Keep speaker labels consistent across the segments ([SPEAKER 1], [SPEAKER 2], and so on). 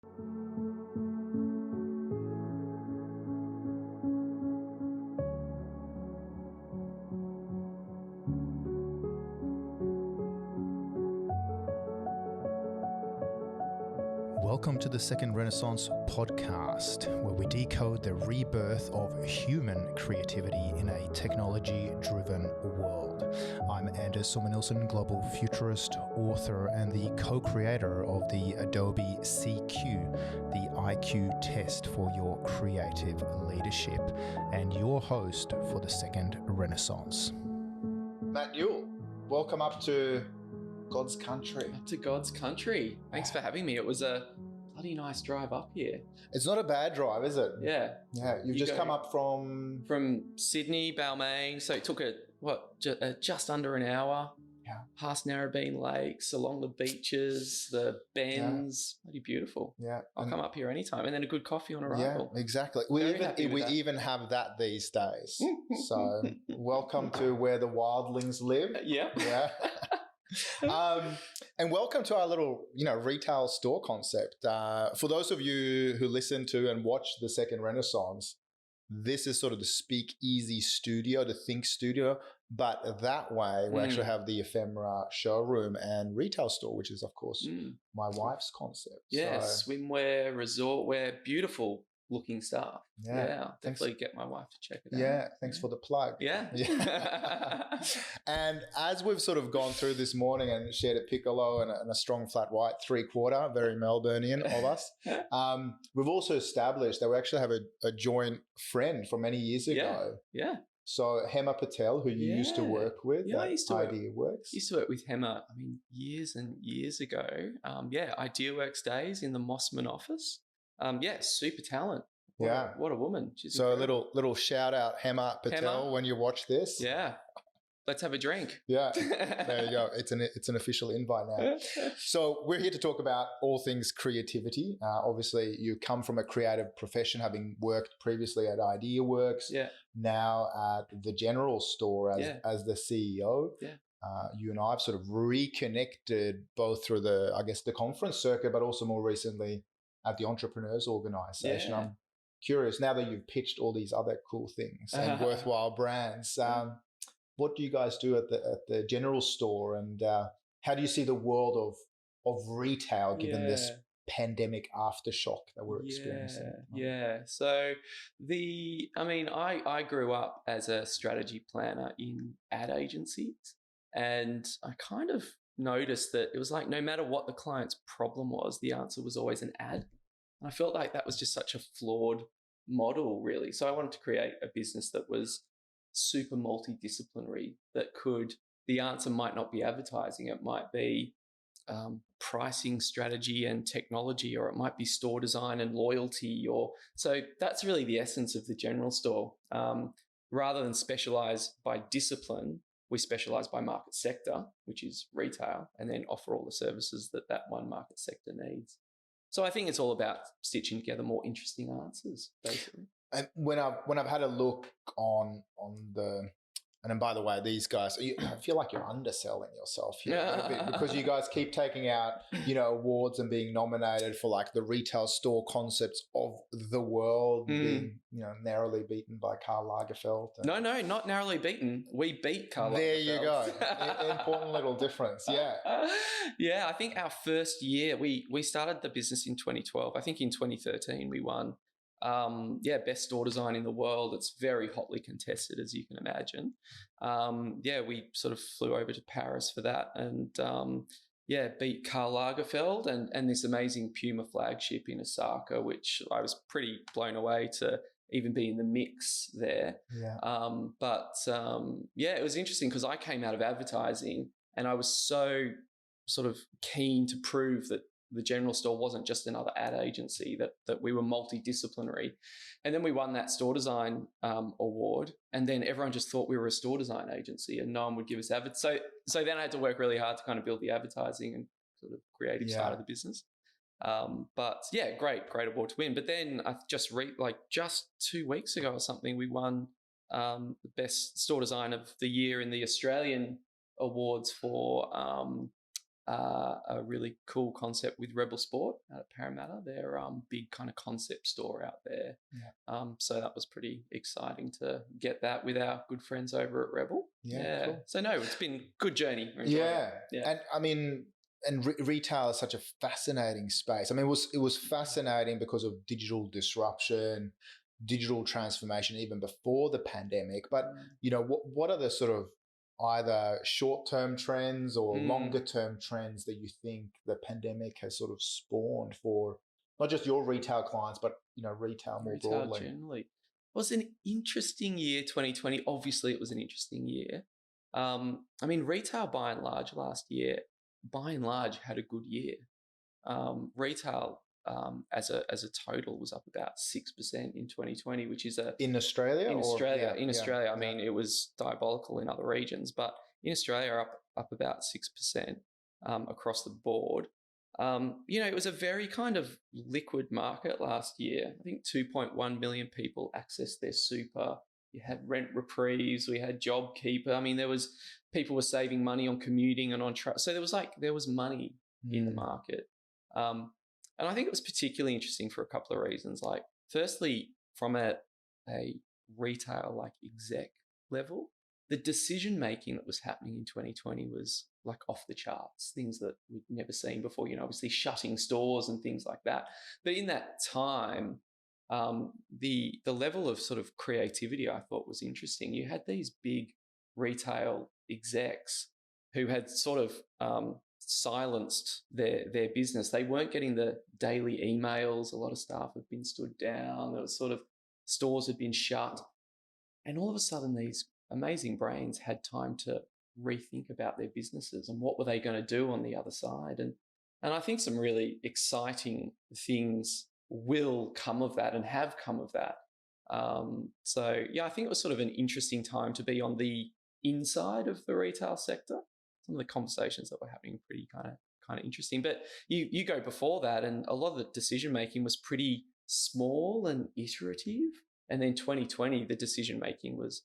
[SPEAKER 1] Welcome to the Second Renaissance podcast, where we decode the rebirth of human creativity in a technology-driven world. I'm Sorman-Nilsson, global futurist, author, and the co-creator of the Adobe CQ, the IQ test for your creative leadership, and your host for the Second Renaissance. Matt Newell, welcome up to God's country.
[SPEAKER 2] Up to God's country. Thanks for having me. It was a bloody nice drive up here.
[SPEAKER 1] It's not a bad drive, is it?
[SPEAKER 2] Yeah.
[SPEAKER 1] Yeah. You've just come up from
[SPEAKER 2] Sydney, Balmain. So it took just under an hour.
[SPEAKER 1] Yeah.
[SPEAKER 2] Past Narrabeen Lakes, along the beaches, the bends. Bloody beautiful.
[SPEAKER 1] Yeah.
[SPEAKER 2] I'll come up here anytime. And then a good coffee on arrival.
[SPEAKER 1] Yeah, exactly. We even have that these days. So welcome to where the wildlings live.
[SPEAKER 2] Yeah.
[SPEAKER 1] Yeah. And welcome to our little, retail store concept. For those of you who listen to and watch the Second Renaissance, this is sort of the speak easy studio, the think studio, but that way we actually have the ephemera showroom and retail store, which is of course my wife's concept.
[SPEAKER 2] Yeah, so, swimwear, resort wear, beautiful looking stuff. Yeah, definitely get my wife to check it out.
[SPEAKER 1] Yeah, thanks for the plug.
[SPEAKER 2] Yeah.
[SPEAKER 1] And as we've sort of gone through this morning and shared a piccolo and a strong flat white 3/4, very Melburnian of us, we've also established that we actually have a joint friend from many years ago.
[SPEAKER 2] Yeah.
[SPEAKER 1] So Hema Patel, who you used to work with,
[SPEAKER 2] I used to
[SPEAKER 1] IdeaWorks.
[SPEAKER 2] Used to work with Hema, years and years ago. IdeaWorks days in the Mossman office. Super talent. What a woman. She's
[SPEAKER 1] so
[SPEAKER 2] incredible.
[SPEAKER 1] a little shout out Hema Patel when you watch this.
[SPEAKER 2] Yeah. Let's have a drink.
[SPEAKER 1] Yeah. There you go. It's an official invite now. So we're here to talk about all things creativity. Obviously you come from a creative profession, having worked previously at IdeaWorks, now at the General Store as the CEO.
[SPEAKER 2] Yeah.
[SPEAKER 1] You and I have sort of reconnected both through the conference circuit, but also more recently at the Entrepreneurs Organization.
[SPEAKER 2] Yeah.
[SPEAKER 1] I'm curious, now that you've pitched all these other cool things and worthwhile brands, what do you guys do at the General Store, and how do you see the world of retail given this pandemic aftershock that we're experiencing?
[SPEAKER 2] Yeah. So I grew up as a strategy planner in ad agencies, and I kind of noticed that it was like no matter what the client's problem was, the answer was always an ad. And I felt like that was just such a flawed model, really. So I wanted to create a business that was super multidisciplinary, the answer might not be advertising, it might be pricing strategy and technology, or it might be store design and loyalty. So that's really the essence of the General Store. Rather than specialize by discipline, we specialize by market sector, which is retail, and then offer all the services that one market sector needs. So I think it's all about stitching together more interesting answers, basically.
[SPEAKER 1] And when I've had a look on the, and then by the way, these guys, I feel like you're underselling yourself here a bit, because you guys keep taking out, awards and being nominated for like the retail store concepts of the world, being, narrowly beaten by Karl Lagerfeld.
[SPEAKER 2] No, not narrowly beaten. We beat Karl Lagerfeld.
[SPEAKER 1] There you go. Important little difference. Yeah.
[SPEAKER 2] Yeah, I think our first year, we started the business in 2012. I think in 2013 we won best store design in the world. It's very hotly contested, as you can imagine. We sort of flew over to Paris for that and, beat Karl Lagerfeld and this amazing Puma flagship in Osaka, which I was pretty blown away to even be in the mix there.
[SPEAKER 1] Yeah.
[SPEAKER 2] It was interesting because I came out of advertising and I was so sort of keen to prove that the General Store wasn't just another ad agency, that we were multidisciplinary. And then we won that store design award, and then everyone just thought we were a store design agency and no one would give us So then I had to work really hard to kind of build the advertising and sort of creative side of the business. Great award to win. But then I just 2 weeks ago or something, we won the best store design of the year in the Australian awards for a really cool concept with Rebel Sport at Parramatta. They're big kind of concept store out there.
[SPEAKER 1] Yeah.
[SPEAKER 2] So that was pretty exciting to get that with our good friends over at Rebel.
[SPEAKER 1] Yeah. Cool.
[SPEAKER 2] So no, it's been a good journey.
[SPEAKER 1] Yeah. And I mean, and retail is such a fascinating space. I mean, it was fascinating because of digital disruption, digital transformation, even before the pandemic. But what are the sort of either short-term trends or longer-term trends that you think the pandemic has sort of spawned for not just your retail clients, but retail more broadly?
[SPEAKER 2] Generally, it was an interesting year. 2020. Obviously, it was an interesting year. I mean, retail by and large last year, had a good year. Retail as a total was up about 6% in 2020, which is
[SPEAKER 1] in Australia.
[SPEAKER 2] I mean, it was diabolical in other regions, but in Australia, up about 6% across the board. It was a very kind of liquid market last year. I think 2.1 million people accessed their super. You had rent reprieves, we had JobKeeper. I mean, people were saving money on commuting and on so there was money in the market. And I think it was particularly interesting for a couple of reasons. Like, firstly, from a retail like exec level, the decision making that was happening in 2020 was like off the charts, things that we'd never seen before, obviously shutting stores and things like that. But in that time, the level of sort of creativity I thought was interesting. You had these big retail execs who had sort of silenced their business. They weren't getting the daily emails. A lot of staff had been stood down. There was sort of stores had been shut. And all of a sudden, these amazing brains had time to rethink about their businesses and what were they going to do on the other side. And I think some really exciting things will come of that and have come of that. So yeah, I think it was sort of an interesting time to be on the inside of the retail sector. Some of the conversations that were happening pretty kind of interesting. But you go before that, and a lot of the decision making was pretty small and iterative. And then 2020, the decision making was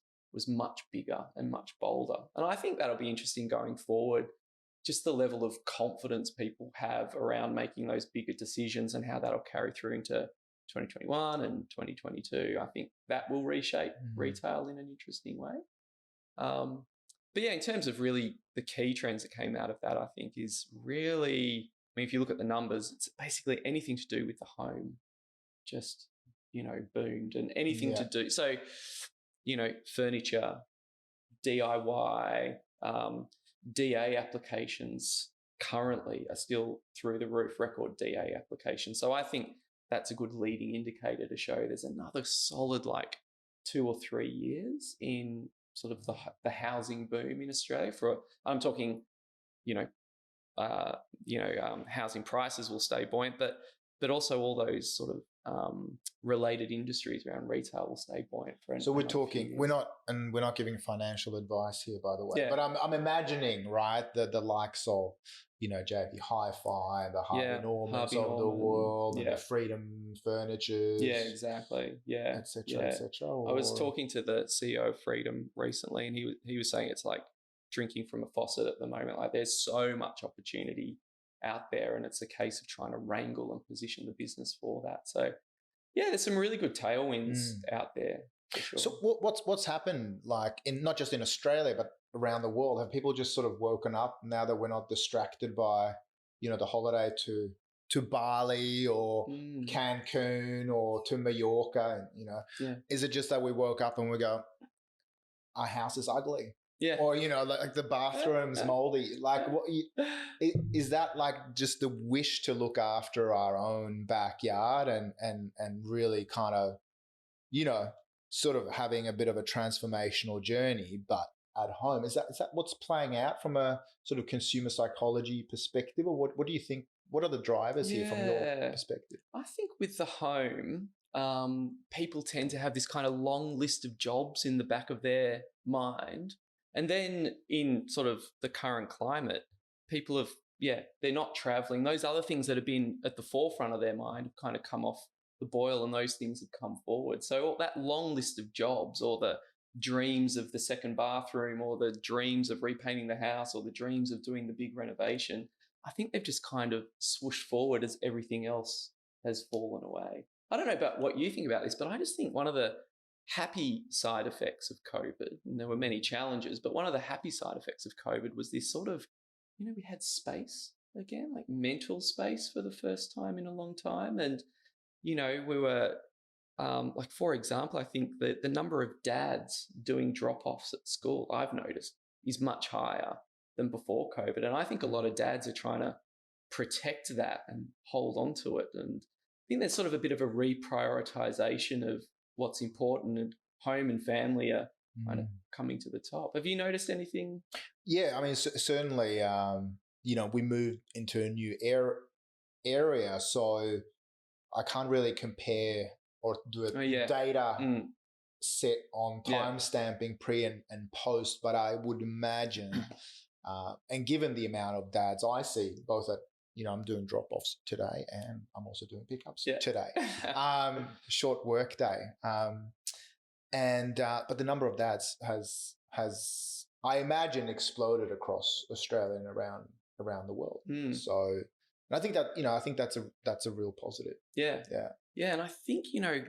[SPEAKER 2] much bigger and much bolder. And I think that'll be interesting going forward. Just the level of confidence people have around making those bigger decisions and how that'll carry through into 2021 and 2022. I think that will reshape retail in an interesting way. But yeah, in terms of really the key trends that came out of that, I think is really, I mean, if you look at the numbers, it's basically anything to do with the home just, boomed, and anything to do. So, furniture, DIY, DA applications currently are still through the roof, record DA applications. So I think that's a good leading indicator to show there's another solid 2 or 3 years in sort of the housing boom in Australia. I'm talking, housing prices will stay buoyant, but also all those sort of related industries around retail will stay buoyant for.
[SPEAKER 1] So we're talking, we're not giving financial advice here, by the way, but I'm imagining, right, the likes of, JB Hi-Fi, the Harvey Normans of the world, and the Freedom Furnitures.
[SPEAKER 2] Yeah, exactly. Yeah,
[SPEAKER 1] etc. etc.
[SPEAKER 2] I was talking to the CEO of Freedom recently, and he was saying it's like drinking from a faucet at the moment. Like, there's so much opportunity out there, and it's a case of trying to wrangle and position the business for that. So yeah, there's some really good tailwinds out there for sure.
[SPEAKER 1] So what's happened, in not just in Australia but around the world? Have people just sort of woken up now that we're not distracted by the holiday to Bali or Cancun or to Mallorca, and is it just that we woke up and we go, our house is ugly?
[SPEAKER 2] Yeah.
[SPEAKER 1] Or, the bathroom's moldy. Is that just the wish to look after our own backyard and really kind of, sort of having a bit of a transformational journey, but at home? Is that what's playing out from a sort of consumer psychology perspective? Or what do you think? What are the drivers here from your perspective?
[SPEAKER 2] I think with the home, people tend to have this kind of long list of jobs in the back of their mind. And then in sort of the current climate, people have, they're not traveling. Those other things that have been at the forefront of their mind have kind of come off the boil, and those things have come forward. So that long list of jobs, or the dreams of the second bathroom, or the dreams of repainting the house, or the dreams of doing the big renovation, I think they've just kind of swooshed forward as everything else has fallen away. I don't know about what you think about this, but I just think one of the happy side effects of COVID, and there were many challenges, but one of the happy side effects of COVID was this sort of, we had space again, like mental space for the first time in a long time. And, we were, like, for example, I think that the number of dads doing drop-offs at school, I've noticed, is much higher than before COVID. And I think a lot of dads are trying to protect that and hold on to it. And I think there's sort of a bit of a reprioritization of what's important, and home and family are kind of coming to the top. Have you noticed anything?
[SPEAKER 1] Yeah, I mean, certainly, we moved into a new area, so I can't really compare or do a data set on time stamping pre and post, but I would imagine, and given the amount of dads I see, both at, I'm doing drop-offs today and I'm also doing pickups today, short work day. But the number of dads has I imagine exploded across Australia and around the world. So I think that, that's a real positive.
[SPEAKER 2] Yeah. And I think,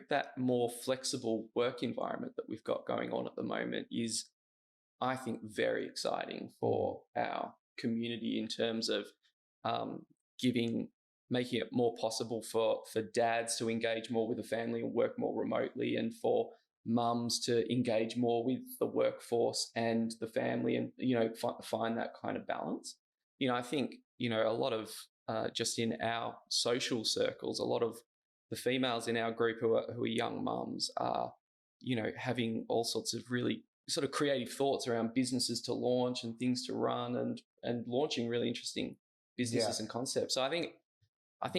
[SPEAKER 2] that more flexible work environment that we've got going on at the moment is, I think, very exciting for our community in terms of making it more possible for dads to engage more with the family and work more remotely, and for mums to engage more with the workforce and the family, and, find that kind of balance. I think, a lot of just in our social circles, a lot of the females in our group who are young mums are, having all sorts of really sort of creative thoughts around businesses to launch and things to run, and launching really interesting businesses and concepts. So I think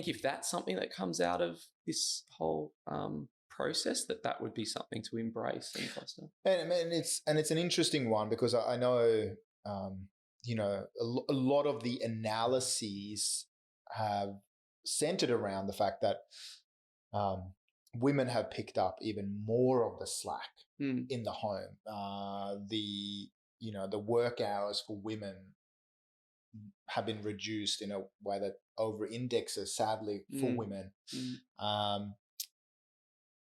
[SPEAKER 2] if that's something that comes out of this whole process, that would be something to embrace and foster.
[SPEAKER 1] And it's an interesting one, because I know a lot of the analyses have centered around the fact that women have picked up even more of the slack in the home. The work hours for women have been reduced in a way that over indexes, sadly, for women.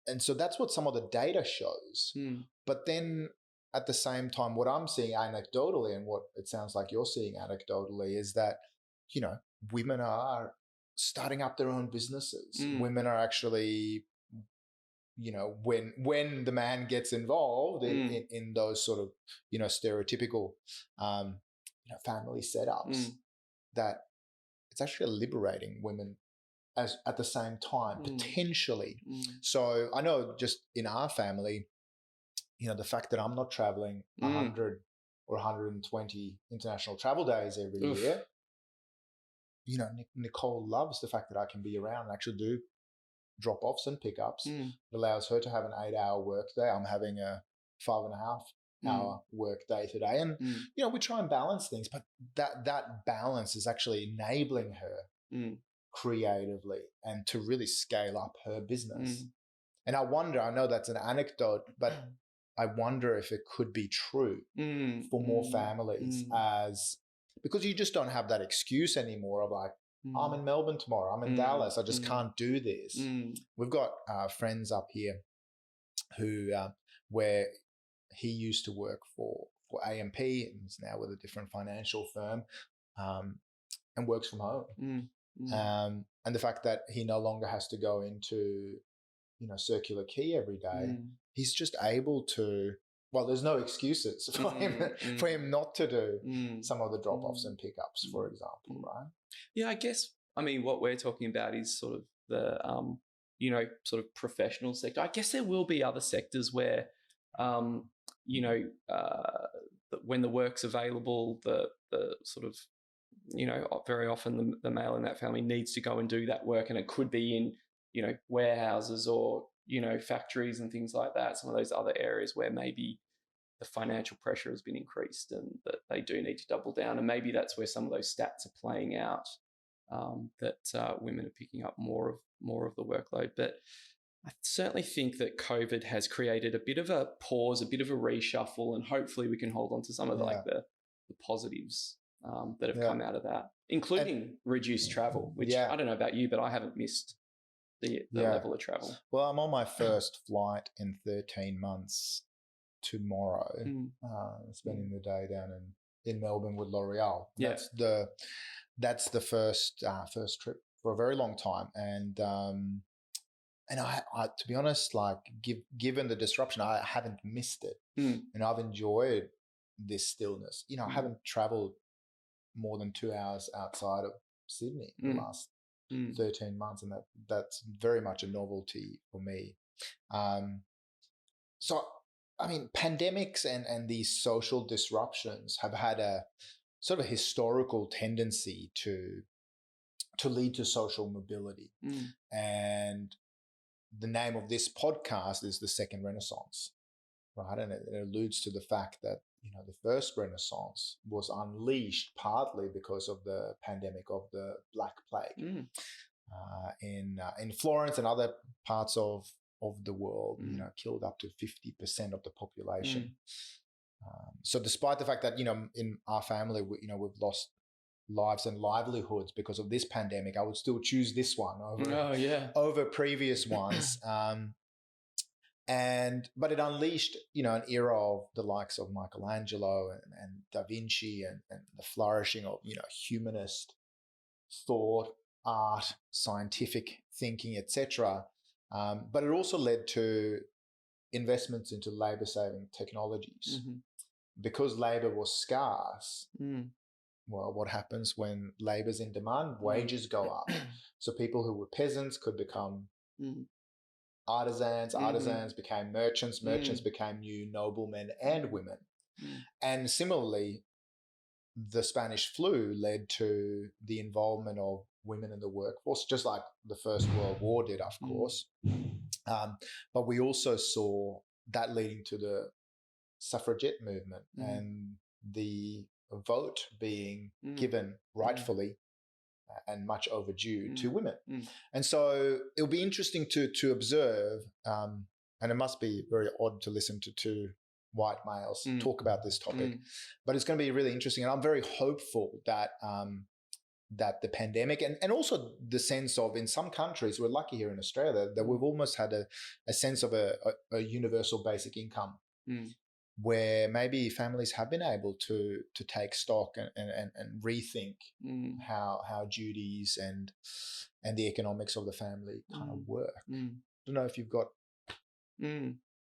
[SPEAKER 1] And so that's what some of the data shows. But then at the same time, what I'm seeing anecdotally, and what it sounds like you're seeing anecdotally, is that, women are starting up their own businesses. Women are actually, when the man gets involved in those sort of, stereotypical, family setups, that it's actually liberating women at the same time, potentially. So I know just in our family, the fact that I'm not traveling 100 or 120 international travel days every year, Nicole loves the fact that I can be around and actually do drop-offs and pickups. It allows her to have an 8-hour work day. I'm having a 5.5-hour work day today. And, we try and balance things, but that balance is actually enabling her creatively and to really scale up her business. And I wonder, I know that's an anecdote, but I wonder if it could be true for more families, because you just don't have that excuse anymore of like, I'm in Melbourne tomorrow, I'm in Dallas, I just can't do this. We've got friends up here who, where he used to work for AMP and is now with a different financial firm, and works from home. And the fact that he no longer has to go into, Circular Quay every day, he's just able to, well, there's no excuses for him not to do some of the drop-offs and pickups, for example, right?
[SPEAKER 2] Yeah, I guess, what we're talking about is sort of the, sort of professional sector. I guess there will be other sectors where, when the work's available, the sort of, very often the male in that family needs to go and do that work, and it could be in, warehouses or, factories and things like that. Some of those other areas where maybe the financial pressure has been increased and that they do need to double down. And maybe that's where some of those stats are playing out, that women are picking up more of the workload. But I certainly think that COVID has created a bit of a pause, a bit of a reshuffle, and hopefully we can hold on to some of the positives that have come out of that, including reduced travel, which I don't know about you, but I haven't missed the level of travel.
[SPEAKER 1] Well, I'm on my first flight in 13 months tomorrow, spending the day down in Melbourne with L'Oreal. That's the first trip for a very long time, and I to be honest, like given the disruption, I haven't missed it, and I've enjoyed this stillness. I haven't traveled more than 2 hours outside of Sydney in the last 13 months, and that's very much a novelty for me. So, I mean, pandemics and these social disruptions have had a sort of historical tendency to lead to social mobility. And the name of this podcast is The Second Renaissance, right? And it alludes to the fact that, the first Renaissance was unleashed partly because of the pandemic of the Black Plague in Florence and other parts of the world, killed up to 50% of the population. So despite the fact that, in our family, we've lost lives and livelihoods because of this pandemic, I would still choose this one over previous ones. But it unleashed, an era of the likes of Michelangelo and Da Vinci and the flourishing of, humanist thought, art, scientific thinking, etc. But it also led to investments into labor-saving technologies. Because labor was scarce, well, what happens when labor's in demand? Wages go up. So people who were peasants could become artisans, artisans became merchants, merchants became new noblemen and women. And similarly, the Spanish flu led to the involvement of women in the workforce, just like the First World War did, of course. But we also saw that leading to the suffragette movement and the vote being given rightfully and much overdue to women. And so it'll be interesting to observe, and it must be very odd to listen to two white males talk about this topic, but it's going to be really interesting. And I'm very hopeful that that the pandemic and also the sense of, in some countries, we're lucky here in Australia that we've almost had a sense of a universal basic income, where maybe families have been able to take stock and rethink how duties and the economics of the family kind of work. I don't know if you've got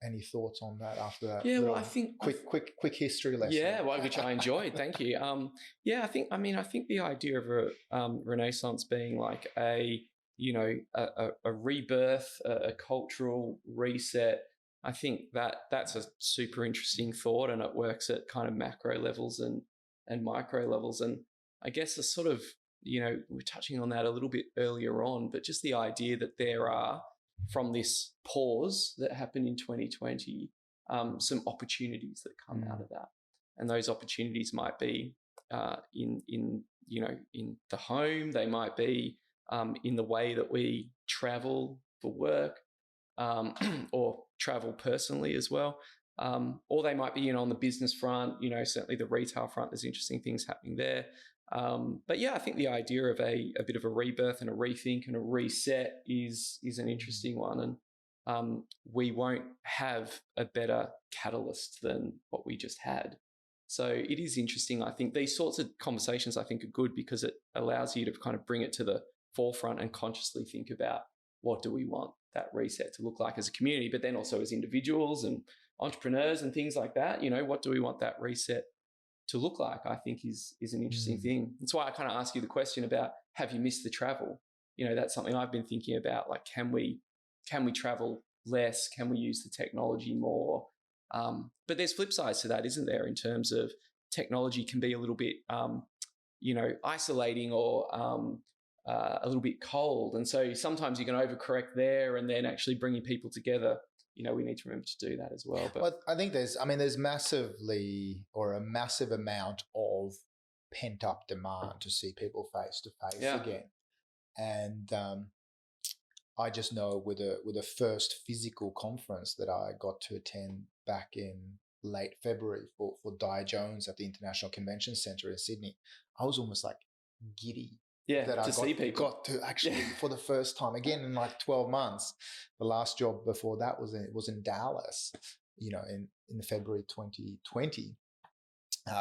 [SPEAKER 1] any thoughts on that after that.
[SPEAKER 2] Yeah, well, I think
[SPEAKER 1] quick history lesson.
[SPEAKER 2] Yeah, well, which I enjoyed. Thank you. I think the idea of a Renaissance being like a rebirth, a cultural reset. I think that's a super interesting thought, and it works at kind of macro levels and micro levels. And I guess the sort of, we're touching on that a little bit earlier on, but just the idea that there are, from this pause that happened in 2020, some opportunities that come out of that. And those opportunities might be in the home, they might be in the way that we travel for work, or travel personally as well. Or they might be, on the business front, certainly the retail front, there's interesting things happening there. But yeah, I think the idea of a bit of a rebirth and a rethink and a reset is an interesting one. And we won't have a better catalyst than what we just had. So it is interesting. I think these sorts of conversations, I think, are good because it allows you to kind of bring it to the forefront and consciously think about, what do we want that reset to look like as a community, but then also as individuals and entrepreneurs and things like that. What do we want that reset to look like? I think is an interesting thing. That's why I kind of ask you the question about, have you missed the travel? That's something I've been thinking about. Like, can we travel less? Can we use the technology more? But there's flip sides to that, isn't there? In terms of technology can be a little bit, isolating or a little bit cold. And so sometimes you can overcorrect there, and then actually bringing people together, we need to remember to do that as well. But
[SPEAKER 1] I think there's a massive amount of pent up demand to see people face to face again. And I just know with a first physical conference that I got to attend back in late February for Di Jones at the International Convention Centre in Sydney, I was almost like giddy that I
[SPEAKER 2] see people.
[SPEAKER 1] got to actually for the first time again in like 12 months. The last job before that was in Dallas, in February 2020,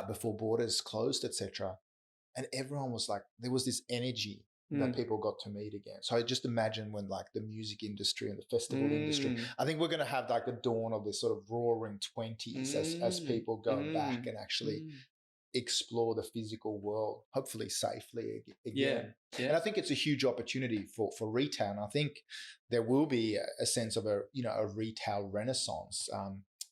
[SPEAKER 1] before borders closed, etc. And everyone was like, there was this energy that people got to meet again. So I just imagine when like the music industry and the festival industry, I think we're going to have like the dawn of this sort of roaring 20s as people go back and actually explore the physical world, hopefully safely again. And I think it's a huge opportunity for retail. And I think there will be a sense of a retail renaissance.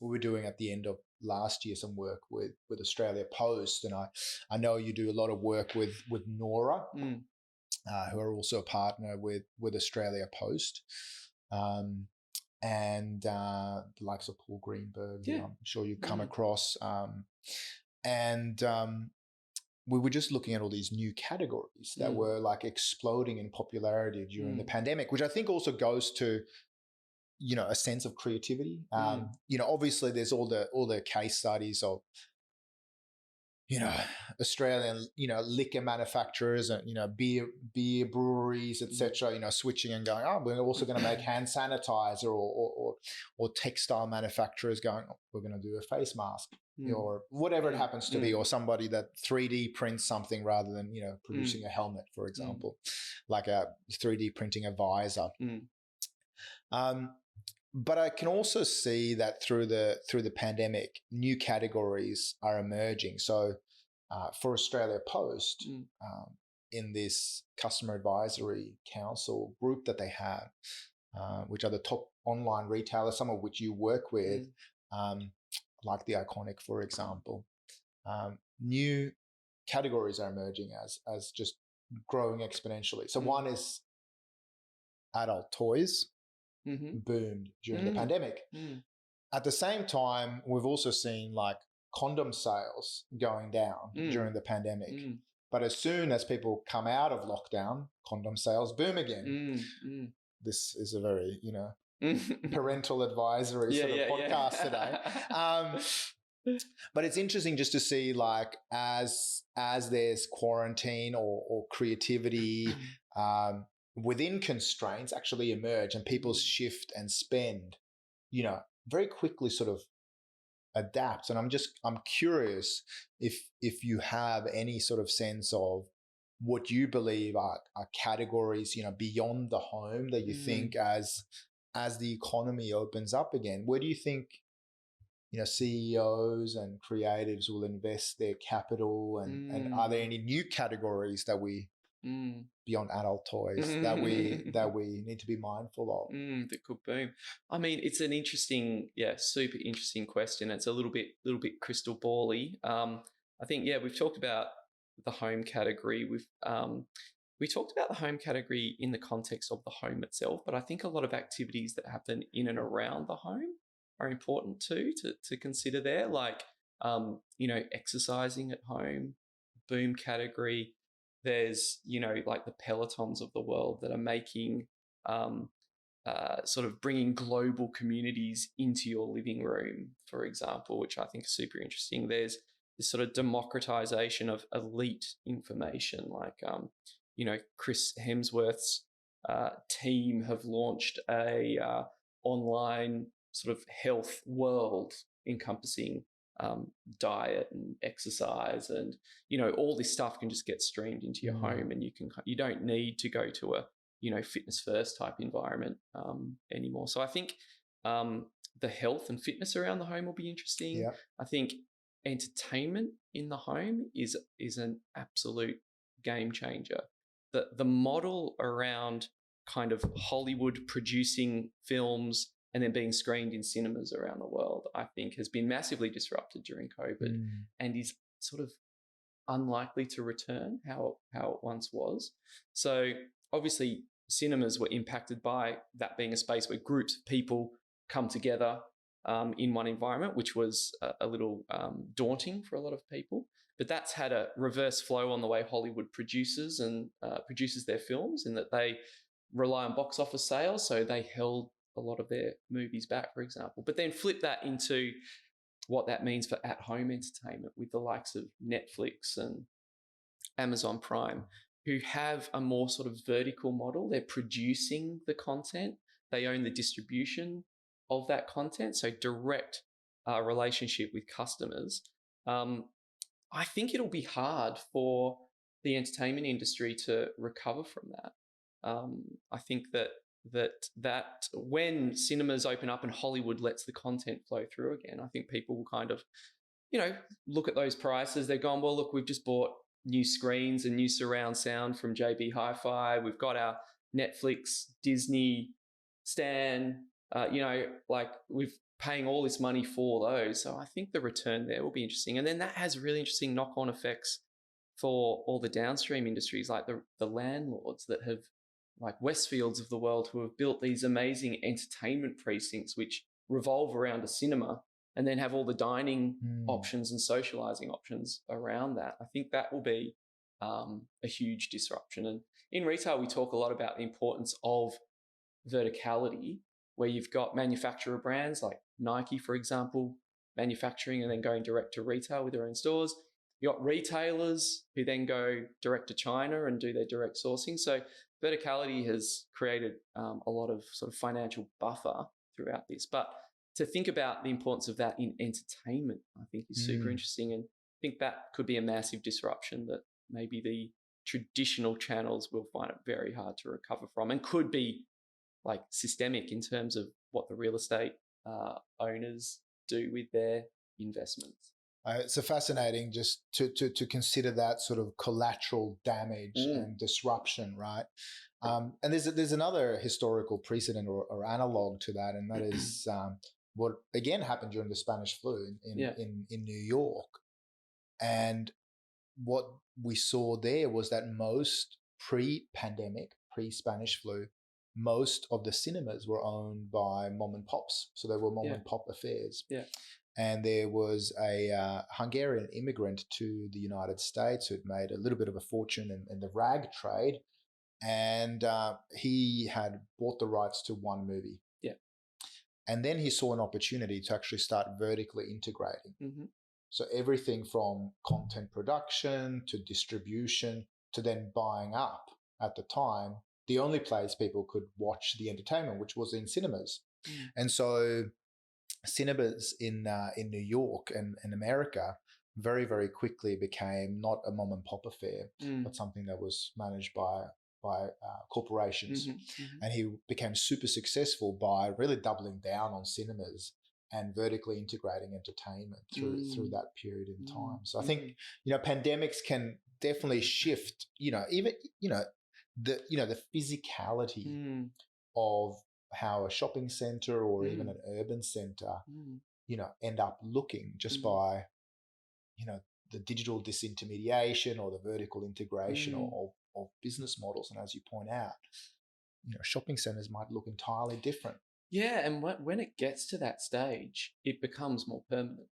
[SPEAKER 1] We were doing at the end of last year some work with Australia Post, and I know you do a lot of work with Nora, who are also a partner with Australia Post, and the likes of Paul Greenberg, who I'm sure you've come across, and we were just looking at all these new categories that were like exploding in popularity during the pandemic, which I think also goes to a sense of creativity. Obviously there's all the case studies of Australian liquor manufacturers and beer breweries, etc. Switching and going, oh, we're also going to make hand sanitizer, or textile manufacturers going, oh, we're going to do a face mask, or whatever it happens to be, or somebody that 3D prints something rather than producing a helmet, for example, like a 3D printing a visor. But I can also see that through the pandemic, new categories are emerging. So for Australia Post, in this customer advisory council group that they have, which are the top online retailers, some of which you work with, like the Iconic, for example, new categories are emerging as just growing exponentially. So one is adult toys. Boomed during the pandemic. At the same time, we've also seen like condom sales going down during the pandemic. But as soon as people come out of lockdown, condom sales boom again. This is a very, parental advisory sort of podcast today. But it's interesting just to see like as there's quarantine or creativity, within constraints actually emerge, and people shift and spend, very quickly sort of adapt. And I'm curious if you have any sort of sense of what you believe are categories, beyond the home that you think as the economy opens up again, where do you think, CEOs and creatives will invest their capital, and are there any new categories that we beyond adult toys that we need to be mindful of?
[SPEAKER 2] That could boom. I mean, it's an interesting, super interesting question. It's a little bit crystal ball-y. I think, we've talked about the home category. We talked about the home category in the context of the home itself, but I think a lot of activities that happen in and around the home are important too to consider there, like exercising at home, boom category. There's, like the Pelotons of the world that are making, sort of bringing global communities into your living room, for example, which I think is super interesting. There's this sort of democratization of elite information, like, Chris Hemsworth's team have launched a online sort of health world encompassing diet and exercise, and all this stuff can just get streamed into your home, and you don't need to go to a fitness first type environment anymore. So I think the health and fitness around the home will be interesting. I think entertainment in the home is an absolute game changer. The model around kind of Hollywood producing films and then being screened in cinemas around the world, I think has been massively disrupted during COVID and is sort of unlikely to return how it once was. So obviously cinemas were impacted by that being a space where groups of people come together in one environment, which was a little daunting for a lot of people. But that's had a reverse flow on the way Hollywood produces their films, in that they rely on box office sales. So they held a lot of their movies back, for example. But then flip that into what that means for at-home entertainment with the likes of Netflix and Amazon Prime, who have a more sort of vertical model. They're producing the content. They own the distribution of that content. So direct relationship with customers. I think it'll be hard for the entertainment industry to recover from that. I think that when cinemas open up and Hollywood lets the content flow through again, I think people will kind of, look at those prices. They're gone, well, look, we've just bought new screens and new surround sound from JB Hi-Fi. We've got our Netflix, Disney, Stan, we're paying all this money for those. So I think the return there will be interesting. And then that has really interesting knock-on effects for all the downstream industries, like the landlords that have, like Westfields of the world, who have built these amazing entertainment precincts which revolve around a cinema and then have all the dining options and socializing options around that. I think that will be a huge disruption. And in retail, we talk a lot about the importance of verticality, where you've got manufacturer brands like Nike, for example, manufacturing and then going direct to retail with their own stores. You've got retailers who then go direct to China and do their direct sourcing. So verticality has created a lot of sort of financial buffer throughout this. But to think about the importance of that in entertainment, I think is super interesting. And I think that could be a massive disruption that maybe the traditional channels will find it very hard to recover from, and could be like systemic in terms of what the real estate owners do with their investments.
[SPEAKER 1] It's a fascinating just to consider that sort of collateral damage and disruption, right? And there's another historical precedent or analog to that, and that is what again happened during the Spanish flu in New York. And what we saw there was that most pre-pandemic, pre-Spanish flu, most of the cinemas were owned by mom and pops. So they were mom and pop affairs. Yeah. And there was a Hungarian immigrant to the United States who'd made a little bit of a fortune in the rag trade. And he had bought the rights to one movie. Yeah. And then he saw an opportunity to actually start vertically integrating. Mm-hmm. So everything from content production to distribution to then buying up at the time, the only place people could watch the entertainment, which was in cinemas. And so cinemas in New York and in America very, very quickly became not a mom and pop affair, but something that was managed by corporations. And he became super successful by really doubling down on cinemas and vertically integrating entertainment through that period in time. So I think, pandemics can definitely shift, the physicality of how a shopping center or even an urban center, end up looking just by, the digital disintermediation or the vertical integration of business models. And as you point out, shopping centers might look entirely different.
[SPEAKER 2] Yeah, and when it gets to that stage, it becomes more permanent.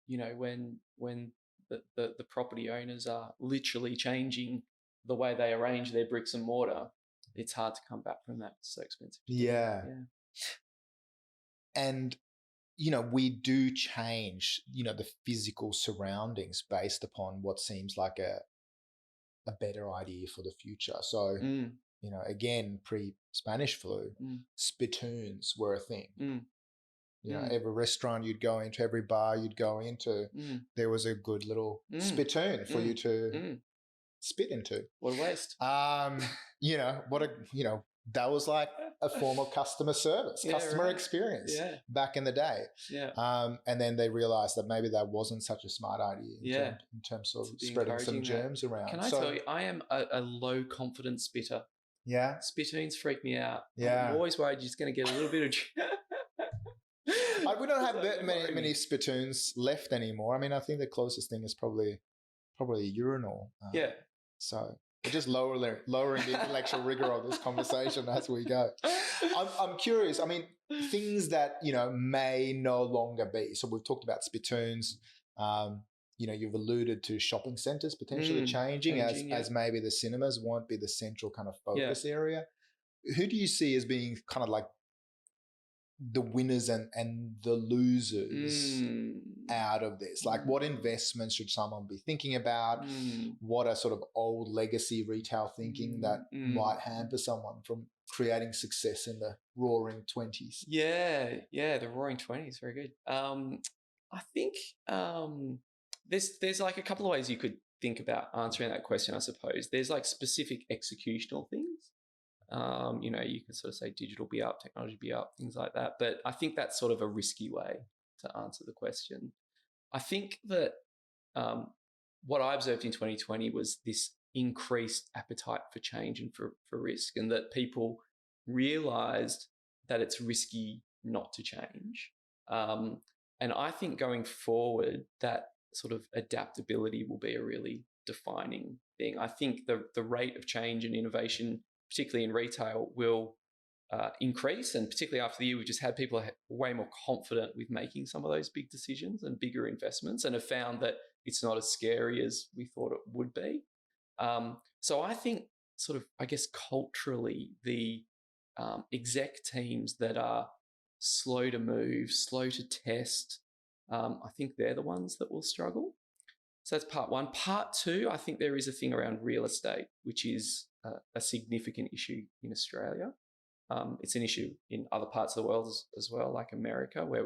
[SPEAKER 2] When the property owners are literally changing the way they arrange their bricks and mortar, it's hard to come back from that. It's so expensive.
[SPEAKER 1] Yeah. And, we do change, the physical surroundings based upon what seems like a better idea for the future. So, again, pre-Spanish flu, spittoons were a thing. Every restaurant you'd go into, every bar you'd go into, there was a good little spittoon for you to spit into.
[SPEAKER 2] What a waste.
[SPEAKER 1] That was like a form of customer service, customer experience back in the day. Yeah. And then they realized that maybe that wasn't such a smart idea in terms of spreading some germs around.
[SPEAKER 2] Can I tell you, I am a low confidence spitter.
[SPEAKER 1] Yeah.
[SPEAKER 2] Spittoons freak me out.
[SPEAKER 1] Yeah.
[SPEAKER 2] I'm always worried you're just going to get a little bit of...
[SPEAKER 1] We don't have that many spittoons left anymore. I mean, I think the closest thing is probably a urinal. So we're just lowering the intellectual rigor of this conversation as we go. I'm curious. I mean, things that, may no longer be. So we've talked about spittoons. You've alluded to shopping centers potentially changing as maybe the cinemas won't be the central kind of focus area. Who do you see as being kind of like the winners and the losers out of this? Like, what investments should someone be thinking about? What are sort of old legacy retail thinking that might hamper someone from creating success in the roaring 20s?
[SPEAKER 2] Yeah, the roaring 20s, very good. I think there's like a couple of ways you could think about answering that question, I suppose. There's like specific executional things. You can sort of say digital be up, technology be up, things like that. But I think that's sort of a risky way to answer the question. I think that what I observed in 2020 was this increased appetite for change and for risk, and that people realized that it's risky not to change. And I think going forward, that sort of adaptability will be a really defining thing. I think the rate of change and innovation, particularly in retail, will increase, and particularly after the year we've just had, people are way more confident with making some of those big decisions and bigger investments, and have found that it's not as scary as we thought it would be. So I think sort of, I guess, culturally, the exec teams that are slow to move, slow to test, I think they're the ones that will struggle. So that's part one. Part two, I think there is a thing around real estate, which is a significant issue in Australia. It's an issue in other parts of the world as well, like America, where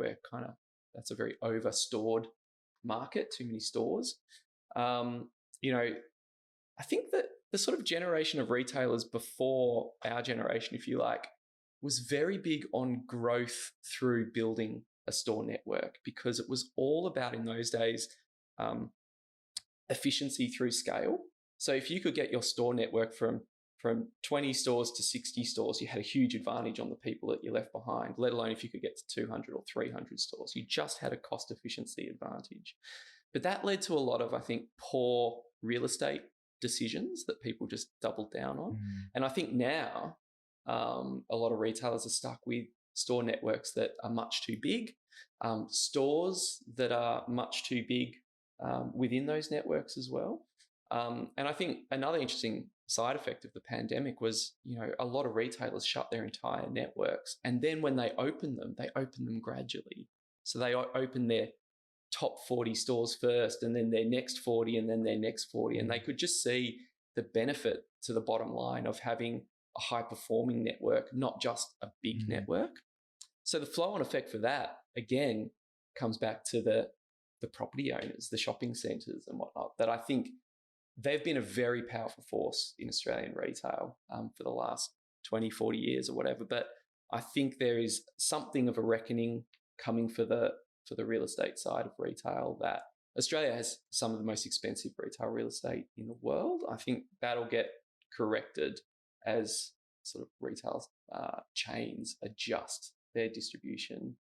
[SPEAKER 2] that's a very over-stored market, too many stores. I think that the sort of generation of retailers before our generation, if you like, was very big on growth through building a store network, because it was all about, in those days, efficiency through scale. So if you could get your store network from 20 stores to 60 stores, you had a huge advantage on the people that you left behind, let alone if you could get to 200 or 300 stores. You just had a cost efficiency advantage. But that led to a lot of, I think, poor real estate decisions that people just doubled down on. And I think now a lot of retailers are stuck with store networks that are much too big, stores that are much too big within those networks as well. And I think another interesting side effect of the pandemic was, a lot of retailers shut their entire networks. And then when they open them gradually. So they open their top 40 stores first, and then their next 40, and then their next 40. And they could just see the benefit to the bottom line of having a high-performing network, not just a big network. So the flow-on effect for that, again, comes back to the property owners, the shopping centres and whatnot, that I think they've been a very powerful force in Australian retail for the last 20, 40 years or whatever. But I think there is something of a reckoning coming for the real estate side of retail, that Australia has some of the most expensive retail real estate in the world. I think that'll get corrected as sort of retail chains adjust their distribution.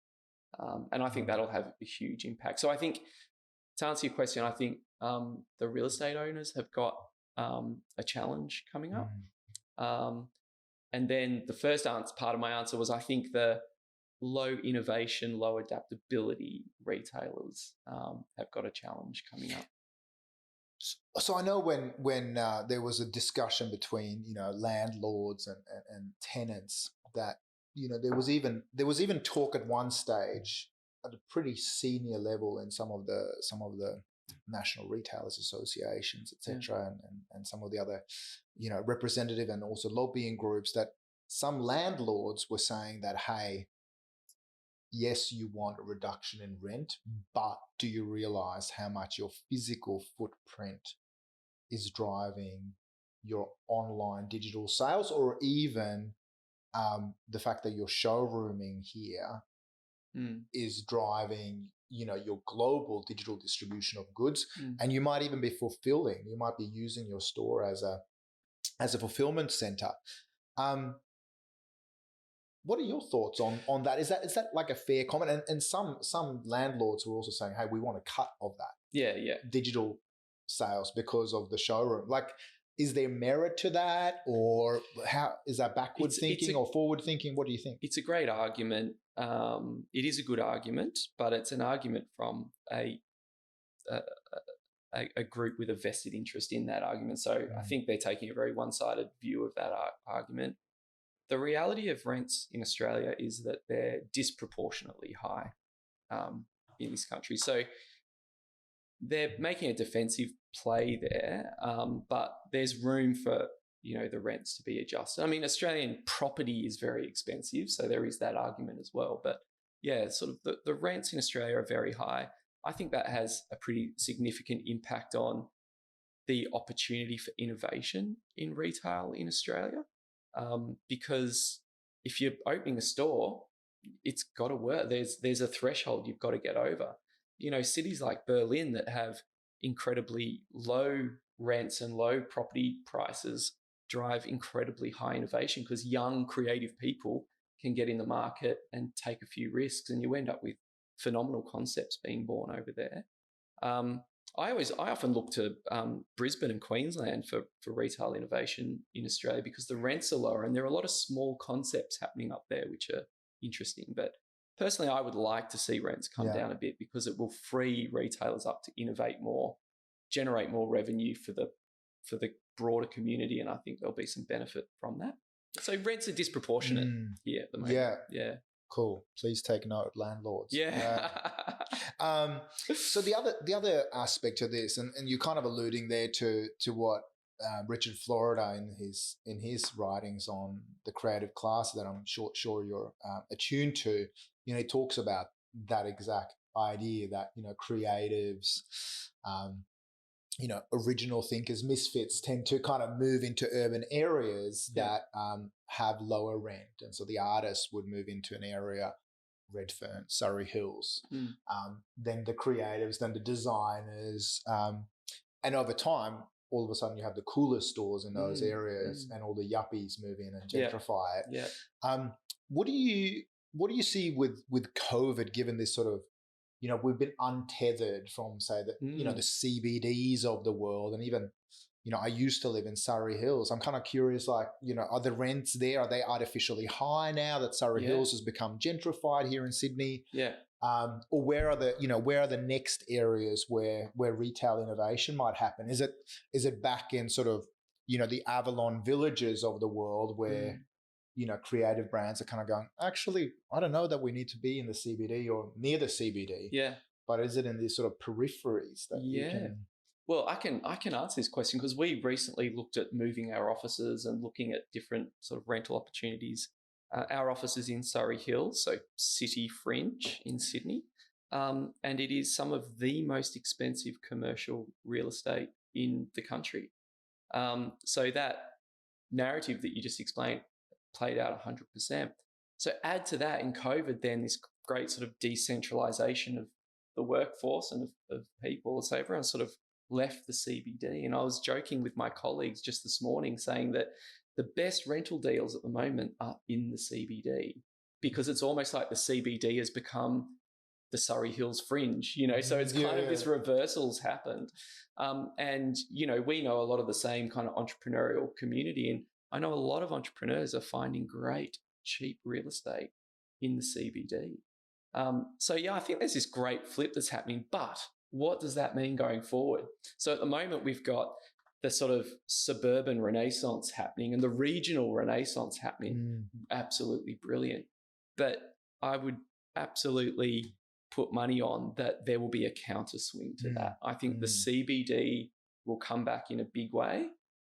[SPEAKER 2] And I think that'll have a huge impact. So I think, to answer your question, I think the real estate owners have got a challenge coming up. And then the first part of my answer was, I think the low innovation, low adaptability retailers have got a challenge coming up.
[SPEAKER 1] So I know when there was a discussion between landlords and tenants, that there was even talk at one stage at a pretty senior level in some of the national retailers associations, etc., and some of the other representative and also lobbying groups, that some landlords were saying that, hey, yes, you want a reduction in rent, but do you realize how much your physical footprint is driving your online digital sales, or even the fact that you're showrooming here is driving your global digital distribution of goods, and you might even be fulfilling. You might be using your store as a fulfillment center. What are your thoughts on that? Is that like a fair comment? And some landlords were also saying, hey, we want a cut of that.
[SPEAKER 2] Yeah.
[SPEAKER 1] Digital sales because of the showroom. Like, is there merit to that, or how is that backward thinking or forward thinking? What do you think?
[SPEAKER 2] It's a great argument. It is a good argument, but it's an argument from a group with a vested interest in that argument. So I think they're taking a very one-sided view of that argument. The reality of rents in Australia is that they're disproportionately high in this country. So they're making a defensive play there, but there's room for, the rents to be adjusted. I mean, Australian property is very expensive, so there is that argument as well. But yeah, sort of the rents in Australia are very high. I think that has a pretty significant impact on the opportunity for innovation in retail in Australia, because if you're opening a store, it's got to work. There's a threshold you've got to get over. Cities like Berlin that have incredibly low rents and low property prices drive incredibly high innovation because young creative people can get in the market and take a few risks, and you end up with phenomenal concepts being born over there. I often look to Brisbane and Queensland for retail innovation in Australia because the rents are lower and there are a lot of small concepts happening up there which are interesting. But personally, I would like to see rents come down a bit because it will free retailers up to innovate more, generate more revenue for the broader community, and I think there'll be some benefit from that. So rents are disproportionate here at the moment. Yeah.
[SPEAKER 1] Cool. Please take note, landlords.
[SPEAKER 2] Yeah.
[SPEAKER 1] So the other aspect of this, and you're kind of alluding there to what Richard Florida in his writings on the creative class that I'm sure you're attuned to, he talks about that exact idea that creatives, original thinkers, misfits tend to kind of move into urban areas that have lower rent. And so the artists would move into an area, Redfern, Surrey Hills, then the creatives, then the designers. And over time, all of a sudden you have the cooler stores in those areas and all the yuppies move in and gentrify it.
[SPEAKER 2] Yeah.
[SPEAKER 1] What do you see with COVID, given this sort of, we've been untethered from, say, the CBDs of the world, and even, I used to live in Surrey Hills. I'm kind of curious, like, are the rents there, are they artificially high now that Surrey Hills has become gentrified here in Sydney?
[SPEAKER 2] Yeah.
[SPEAKER 1] Or where are the next areas where retail innovation might happen? Is it back in sort of, the Avalon villages of the world where, creative brands are kind of going, actually, I don't know that we need to be in the CBD or near the CBD.
[SPEAKER 2] Yeah.
[SPEAKER 1] But is it in these sort of peripheries that you can...
[SPEAKER 2] Well, I can answer this question because we recently looked at moving our offices and looking at different sort of rental opportunities. Our office is in Surrey Hills, so city fringe in Sydney. And it is some of the most expensive commercial real estate in the country. So that narrative that you just explained played out 100%. So add to that in COVID then this great sort of decentralization of the workforce and of people. So everyone sort of left the CBD. And I was joking with my colleagues just this morning saying that the best rental deals at the moment are in the CBD because it's almost like the CBD has become the Surrey Hills fringe, so it's kind of this reversal's happened. And, we know a lot of the same kind of entrepreneurial community, and I know a lot of entrepreneurs are finding great, cheap real estate in the CBD. So, I think there's this great flip that's happening, but what does that mean going forward? So at the moment, we've got the sort of suburban renaissance happening and the regional renaissance happening. Absolutely brilliant. But I would absolutely put money on that there will be a counter swing to that. I think the CBD will come back in a big way,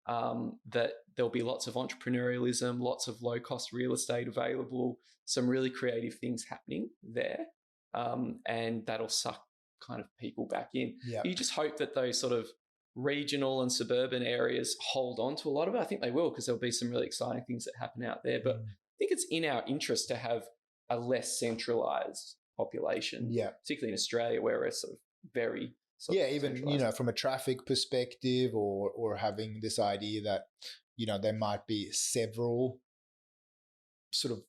[SPEAKER 2] that there'll be lots of entrepreneurialism, lots of low-cost real estate available, some really creative things happening there, and that'll suck kind of people back in. You just hope that those sort of regional and suburban areas hold on to a lot of it. I think they will because there'll be some really exciting things that happen out there. But I think it's in our interest to have a less centralized population, particularly in Australia where we're sort of very
[SPEAKER 1] even from a traffic perspective or having this idea that there might be several sort of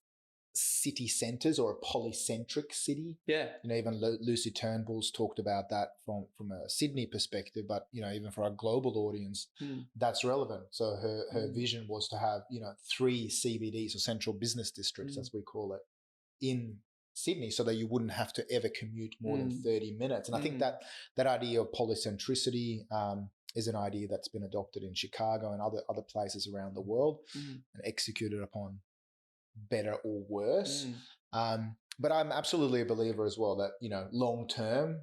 [SPEAKER 1] city centers or a polycentric city. Even Lucy Turnbull's talked about that from a Sydney perspective, but even for our global audience, that's relevant. So her vision was to have 3 CBDs or central business districts, as we call it, in Sydney, so that you wouldn't have to ever commute more than 30 minutes. And I think that idea of polycentricity is an idea that's been adopted in Chicago and other places around the world and executed upon better or worse. But I'm absolutely a believer as well that, long term,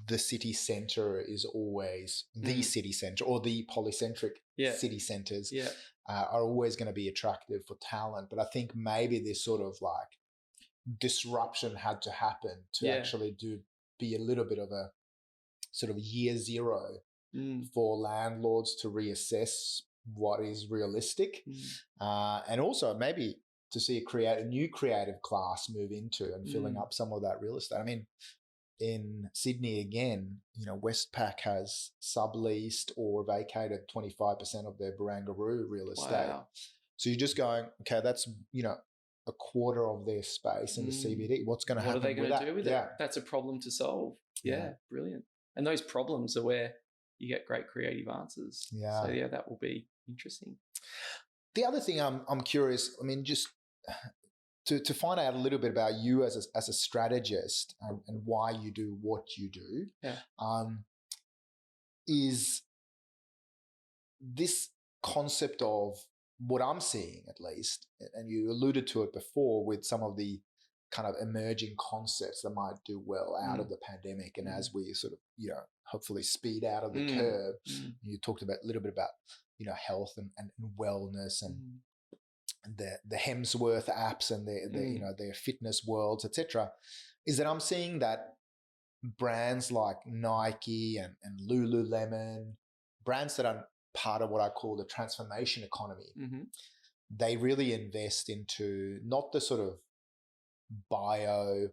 [SPEAKER 1] the city center is always the city center, or the polycentric city centers are always going to be attractive for talent. But I think maybe this sort of like disruption had to happen to actually be a little bit of a sort of year zero for landlords to reassess what is realistic, and also maybe to see a new creative class move into and filling up some of that real estate. I mean, in Sydney again, Westpac has subleased or vacated 25% of their Barangaroo real estate.
[SPEAKER 2] Wow.
[SPEAKER 1] So you're just going, okay, that's a quarter of their space in the CBD. What's going to happen?
[SPEAKER 2] What are they going to do with it?
[SPEAKER 1] Yeah.
[SPEAKER 2] That's a problem to solve. Yeah, brilliant. And those problems are where you get great creative answers.
[SPEAKER 1] Yeah.
[SPEAKER 2] So that will be interesting.
[SPEAKER 1] The other thing I'm curious, I mean, just to find out a little bit about you as a strategist and why you do what you do, is this concept of what I'm seeing, at least, and you alluded to it before with some of the kind of emerging concepts that might do well out of the pandemic, and as we sort of hopefully speed out of the curve. You talked about a little bit about health and wellness and the Hemsworth apps and their fitness worlds, etc. Is that I'm seeing that brands like Nike and Lululemon, brands that are part of what I call the transformation economy, they really invest into not the sort of bio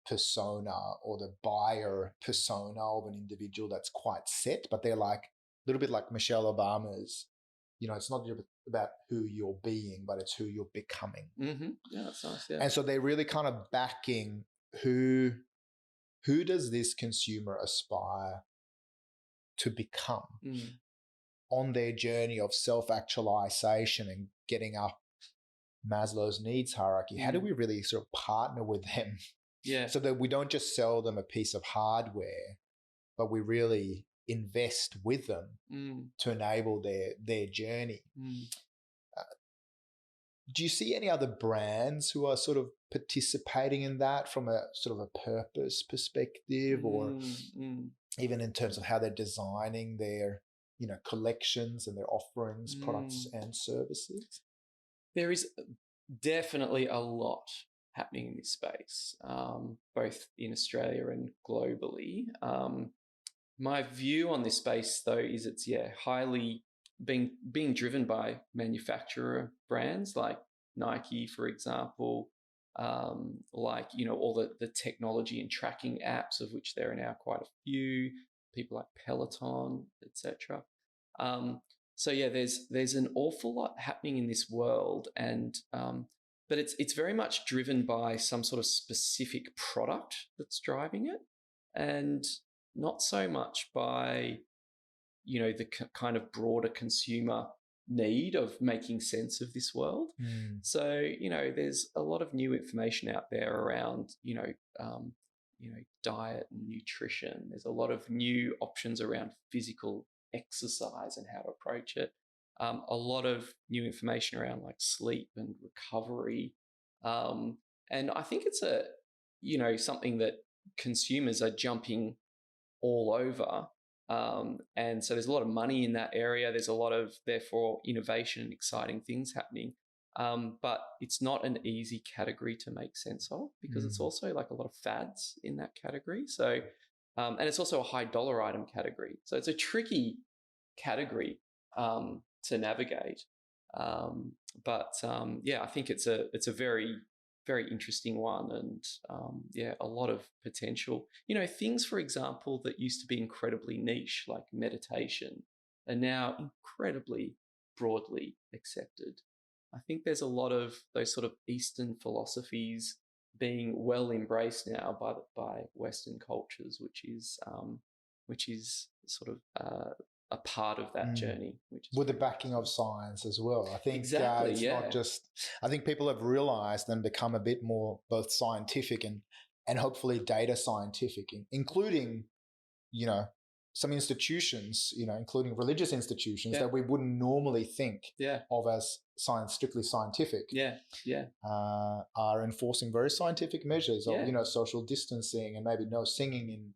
[SPEAKER 1] persona or the buyer persona of an individual that's quite set, but they're like a little bit like Michelle Obama's, it's not about who you're being, but it's who you're becoming.
[SPEAKER 2] Yeah, that's nice. Yeah.
[SPEAKER 1] And so they're really kind of backing who does this consumer aspire to become on their journey of self-actualization and getting up Maslow's needs hierarchy. How do we really sort of partner with them?
[SPEAKER 2] Yeah.
[SPEAKER 1] So that we don't just sell them a piece of hardware, but we really invest with them to enable their journey. Do you see any other brands who are sort of participating in that from a sort of a purpose perspective, or even in terms of how they're designing their collections and their offerings, products and services?
[SPEAKER 2] There is definitely a lot happening in this space, both in Australia and globally. My view on this space, though, is it's highly being driven by manufacturer brands like Nike, for example, like all the technology and tracking apps, of which there are now quite a few. People like Peloton, etc. So there's an awful lot happening in this world, and but it's very much driven by some sort of specific product that's driving it, and not so much by the kind of broader consumer need of making sense of this world. So there's a lot of new information out there around diet and nutrition. There's a lot of new options around physical exercise and how to approach it. A lot of new information around like sleep and recovery. And I think it's something that consumers are jumping all over. And so there's a lot of money in that area. There's a lot of, therefore, innovation and exciting things happening. But it's not an easy category to make sense of, because it's also like a lot of fads in that category. So, and it's also a high dollar item category. So it's a tricky category to navigate. But I think it's a very, very interesting one, and a lot of potential. Things, for example, that used to be incredibly niche, like meditation, are now incredibly broadly accepted. I think there's a lot of those sort of Eastern philosophies being well embraced now by Western cultures, which is sort of a part of that journey.
[SPEAKER 1] With the backing of science as well. I think
[SPEAKER 2] exactly,
[SPEAKER 1] it's not just, I think people have realized and become a bit more both scientific and hopefully data scientific, including, some institutions, including religious institutions
[SPEAKER 2] Yeah.
[SPEAKER 1] that we wouldn't normally think
[SPEAKER 2] Yeah.
[SPEAKER 1] of as strictly scientific,
[SPEAKER 2] Yeah. Yeah.
[SPEAKER 1] are enforcing very scientific measures of,
[SPEAKER 2] Yeah.
[SPEAKER 1] social distancing and maybe no singing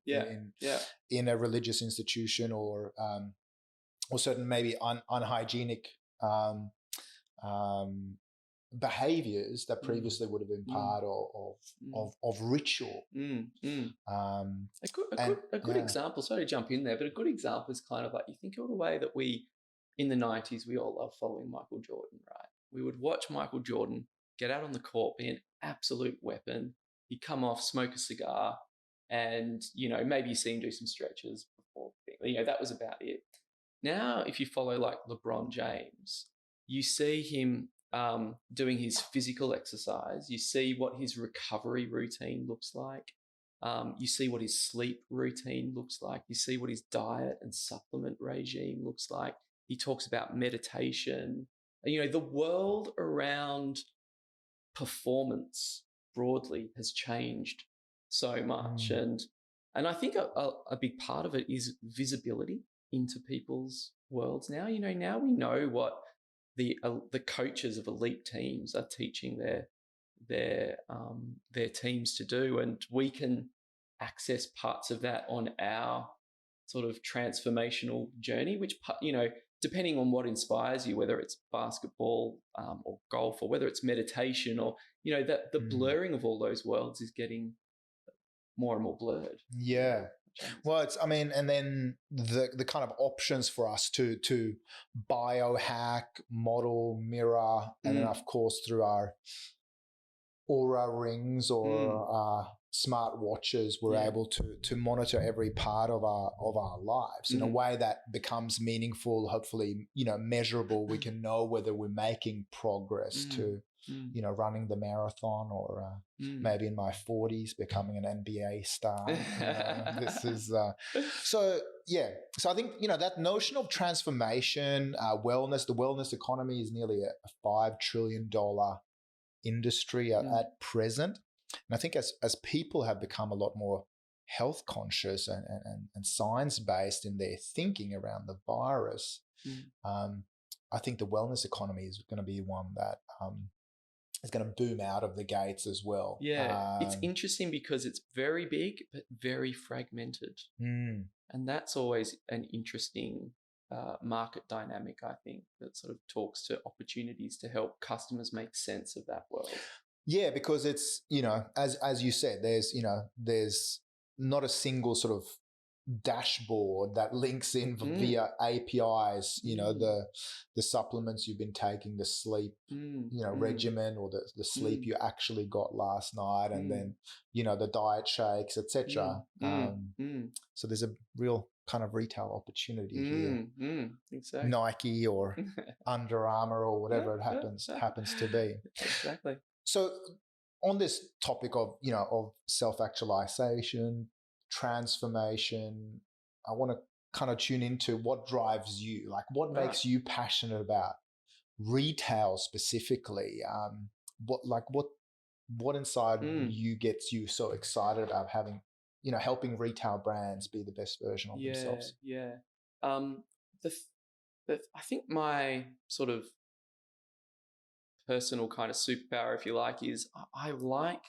[SPEAKER 1] in a religious institution, or certain maybe unhygienic behaviors that previously would have been part of ritual.
[SPEAKER 2] A good example, sorry to jump in there, but a good example is kind of like, you think of the way that we, in the 90s, we all loved following Michael Jordan, right? We would watch Michael Jordan get out on the court, be an absolute weapon. He'd come off, smoke a cigar, and, maybe you see him do some stretches before. That was about it. Now, if you follow like LeBron James, you see him doing his physical exercise. You see what his recovery routine looks like. You see what his sleep routine looks like. You see what his diet and supplement regime looks like. He talks about meditation. The world around performance broadly has changed so much. And I think a big part of it is visibility into people's worlds now. Now we know what the coaches of elite teams are teaching their teams to do, and we can access parts of that on our sort of transformational journey, which, depending on what inspires you, whether it's basketball or golf, or whether it's meditation, or the blurring of all those worlds is getting more and more blurred.
[SPEAKER 1] Yeah. Well, and then the kind of options for us to biohack, model, mirror, and then of course through our Aura rings or smart watches, we're able to monitor every part of our lives in a way that becomes meaningful, hopefully, measurable. We can know whether we're making progress to running the marathon, or maybe in my 40s becoming an NBA star. This is so I think that notion of transformation, wellness, the wellness economy is nearly a $5 trillion industry at present. And I think as people have become a lot more health conscious and science based in their thinking around the virus, I think the wellness economy is going to be one that is going to boom out of the gates as well.
[SPEAKER 2] Yeah, it's interesting because it's very big but very fragmented, and that's always an interesting market dynamic, I think, that sort of talks to opportunities to help customers make sense of that world.
[SPEAKER 1] Yeah, because it's, as you said, there's not a single sort of dashboard that links in via APIs, the supplements you've been taking, the sleep, regimen, or the sleep you actually got last night, and then, the diet shakes, etc. So there's a real kind of retail opportunity here.
[SPEAKER 2] Exactly.
[SPEAKER 1] Nike or Under Armour or whatever it happens to be.
[SPEAKER 2] Exactly.
[SPEAKER 1] So on this topic of, of self-actualization, transformation, I want to kind of tune into what drives you, like what makes you passionate about retail specifically. What inside you gets you so excited about having, helping retail brands be the best version of themselves?
[SPEAKER 2] Yeah. I think my sort of personal kind of superpower, if you like, is I like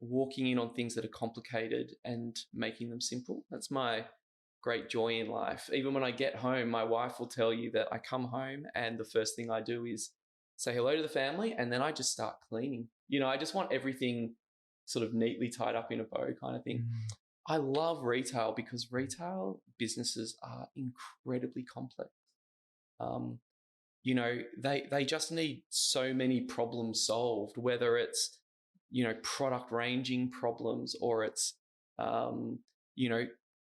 [SPEAKER 2] walking in on things that are complicated and making them simple. That's my great joy in life. Even when I get home, my wife will tell you that I come home and the first thing I do is say hello to the family, and then I just start cleaning. I just want everything sort of neatly tied up in a bow kind of thing. I love retail because retail businesses are incredibly complex. They just need so many problems solved, whether it's, product ranging problems, or it's,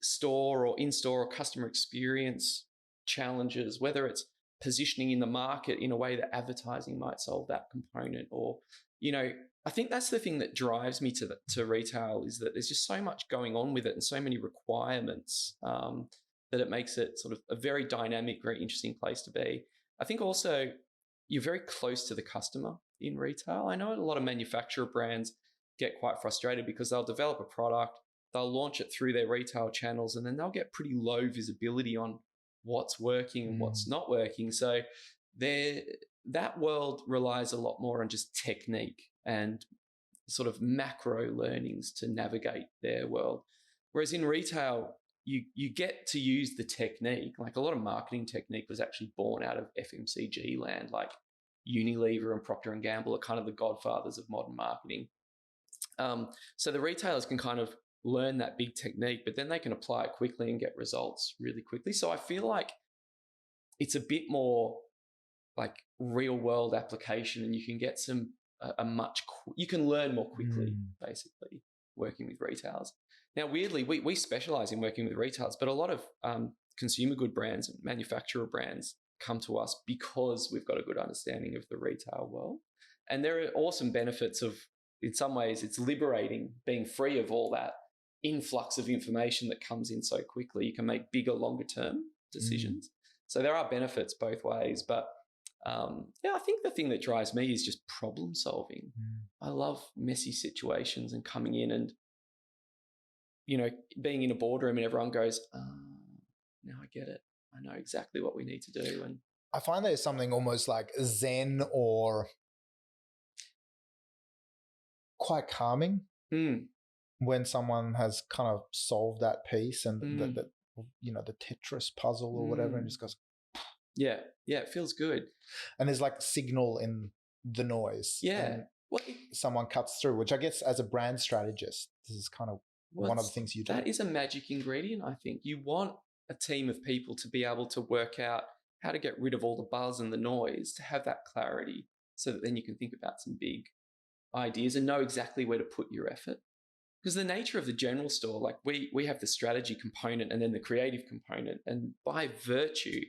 [SPEAKER 2] store or in-store or customer experience challenges, whether it's positioning in the market in a way that advertising might solve that component, or, I think that's the thing that drives me to retail, is that there's just so much going on with it and so many requirements that it makes it sort of a very dynamic, very interesting place to be. I think also you're very close to the customer in retail. I know a lot of manufacturer brands get quite frustrated because they'll develop a product, they'll launch it through their retail channels, and then they'll get pretty low visibility on what's working and what's not working. So that world relies a lot more on just technique and sort of macro learnings to navigate their world. Whereas in retail, you get to use the technique. Like a lot of marketing technique was actually born out of FMCG land, like Unilever and Procter and Gamble are kind of the godfathers of modern marketing. So the retailers can kind of learn that big technique, but then they can apply it quickly and get results really quickly. So I feel like it's a bit more like real world application, and you can get you can learn more quickly, basically, working with retailers. Now, weirdly, we specialize in working with retailers, but a lot of consumer good brands and manufacturer brands come to us because we've got a good understanding of the retail world. And there are awesome benefits of, in some ways, it's liberating being free of all that influx of information that comes in so quickly. You can make bigger, longer term decisions. So there are benefits both ways. But I think the thing that drives me is just problem solving. I love messy situations and coming in and, being in a boardroom and everyone goes, now I get it. I know exactly what we need to do. And
[SPEAKER 1] I find there's something almost like zen or quite calming when someone has kind of solved that piece and the Tetris puzzle or whatever, and just goes,
[SPEAKER 2] yeah, it feels good.
[SPEAKER 1] And there's like signal in the noise.
[SPEAKER 2] Yeah.
[SPEAKER 1] Someone cuts through, which I guess as a brand strategist, this is kind of one of the things you do.
[SPEAKER 2] That is a magic ingredient, I think. You want a team of people to be able to work out how to get rid of all the buzz and the noise, to have that clarity so that then you can think about some big ideas and know exactly where to put your effort. Because the nature of the general store, like we have the strategy component and then the creative component. And by virtue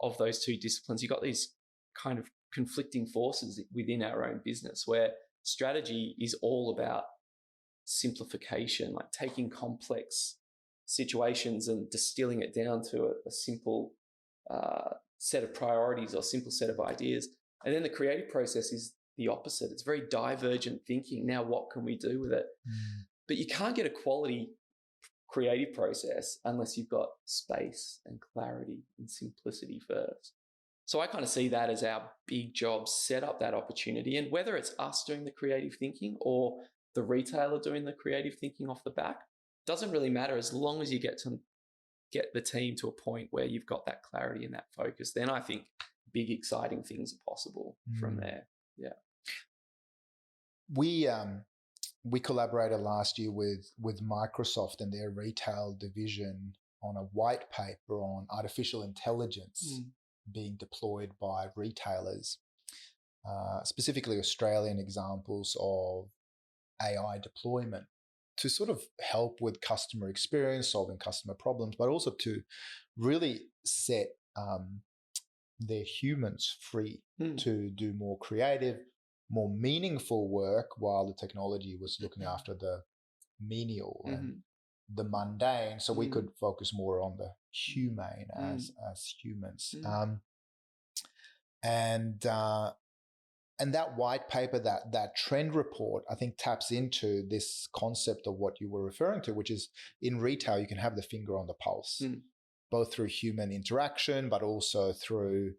[SPEAKER 2] of those two disciplines, you've got these kind of conflicting forces within our own business, where strategy is all about simplification, like taking complex situations and distilling it down to a simple set of priorities or simple set of ideas. And then the creative process is the opposite. It's very divergent thinking. Now, what can we do with it? But you can't get a quality creative process unless you've got space and clarity and simplicity first. So I kind of see that as our big job, set up that opportunity. And whether it's us doing the creative thinking or the retailer doing the creative thinking off the back, doesn't really matter, as long as you get the team to a point where you've got that clarity and that focus. Then I think big, exciting things are possible from there. Yeah.
[SPEAKER 1] We collaborated last year with Microsoft and their retail division on a white paper on artificial intelligence being deployed by retailers, specifically Australian examples of AI deployment to sort of help with customer experience, solving customer problems, but also to really set their humans free to do more creative, more meaningful work, while the technology was looking after the menial and the mundane, so we could focus more on the humane as humans. And that white paper, that trend report, I think taps into this concept of what you were referring to, which is in retail, you can have the finger on the pulse, both through human interaction, but also through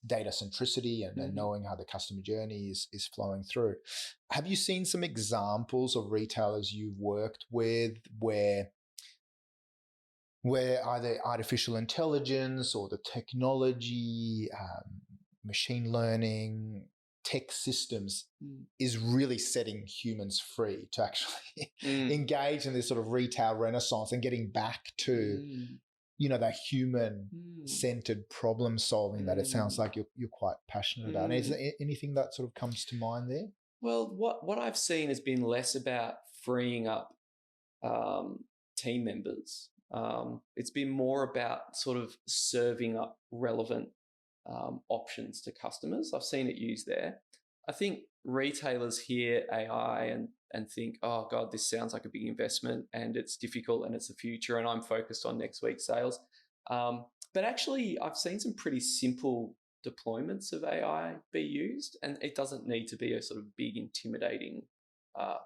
[SPEAKER 1] data centricity and knowing how the customer journey is flowing through. Have you seen some examples of retailers you've worked with where either artificial intelligence or the technology, machine learning, tech systems is really setting humans free to actually engage in this sort of retail renaissance and getting back to that human-centered problem solving that it sounds like you're quite passionate about? Is there anything that sort of comes to mind there?
[SPEAKER 2] Well, what I've seen has been less about freeing up team members. It's been more about sort of serving up relevant options to customers. I've seen it used there. I think retailers hear AI and think, oh God, this sounds like a big investment and it's difficult and it's the future and I'm focused on next week's sales. But actually, I've seen some pretty simple deployments of AI be used, and it doesn't need to be a sort of big, intimidating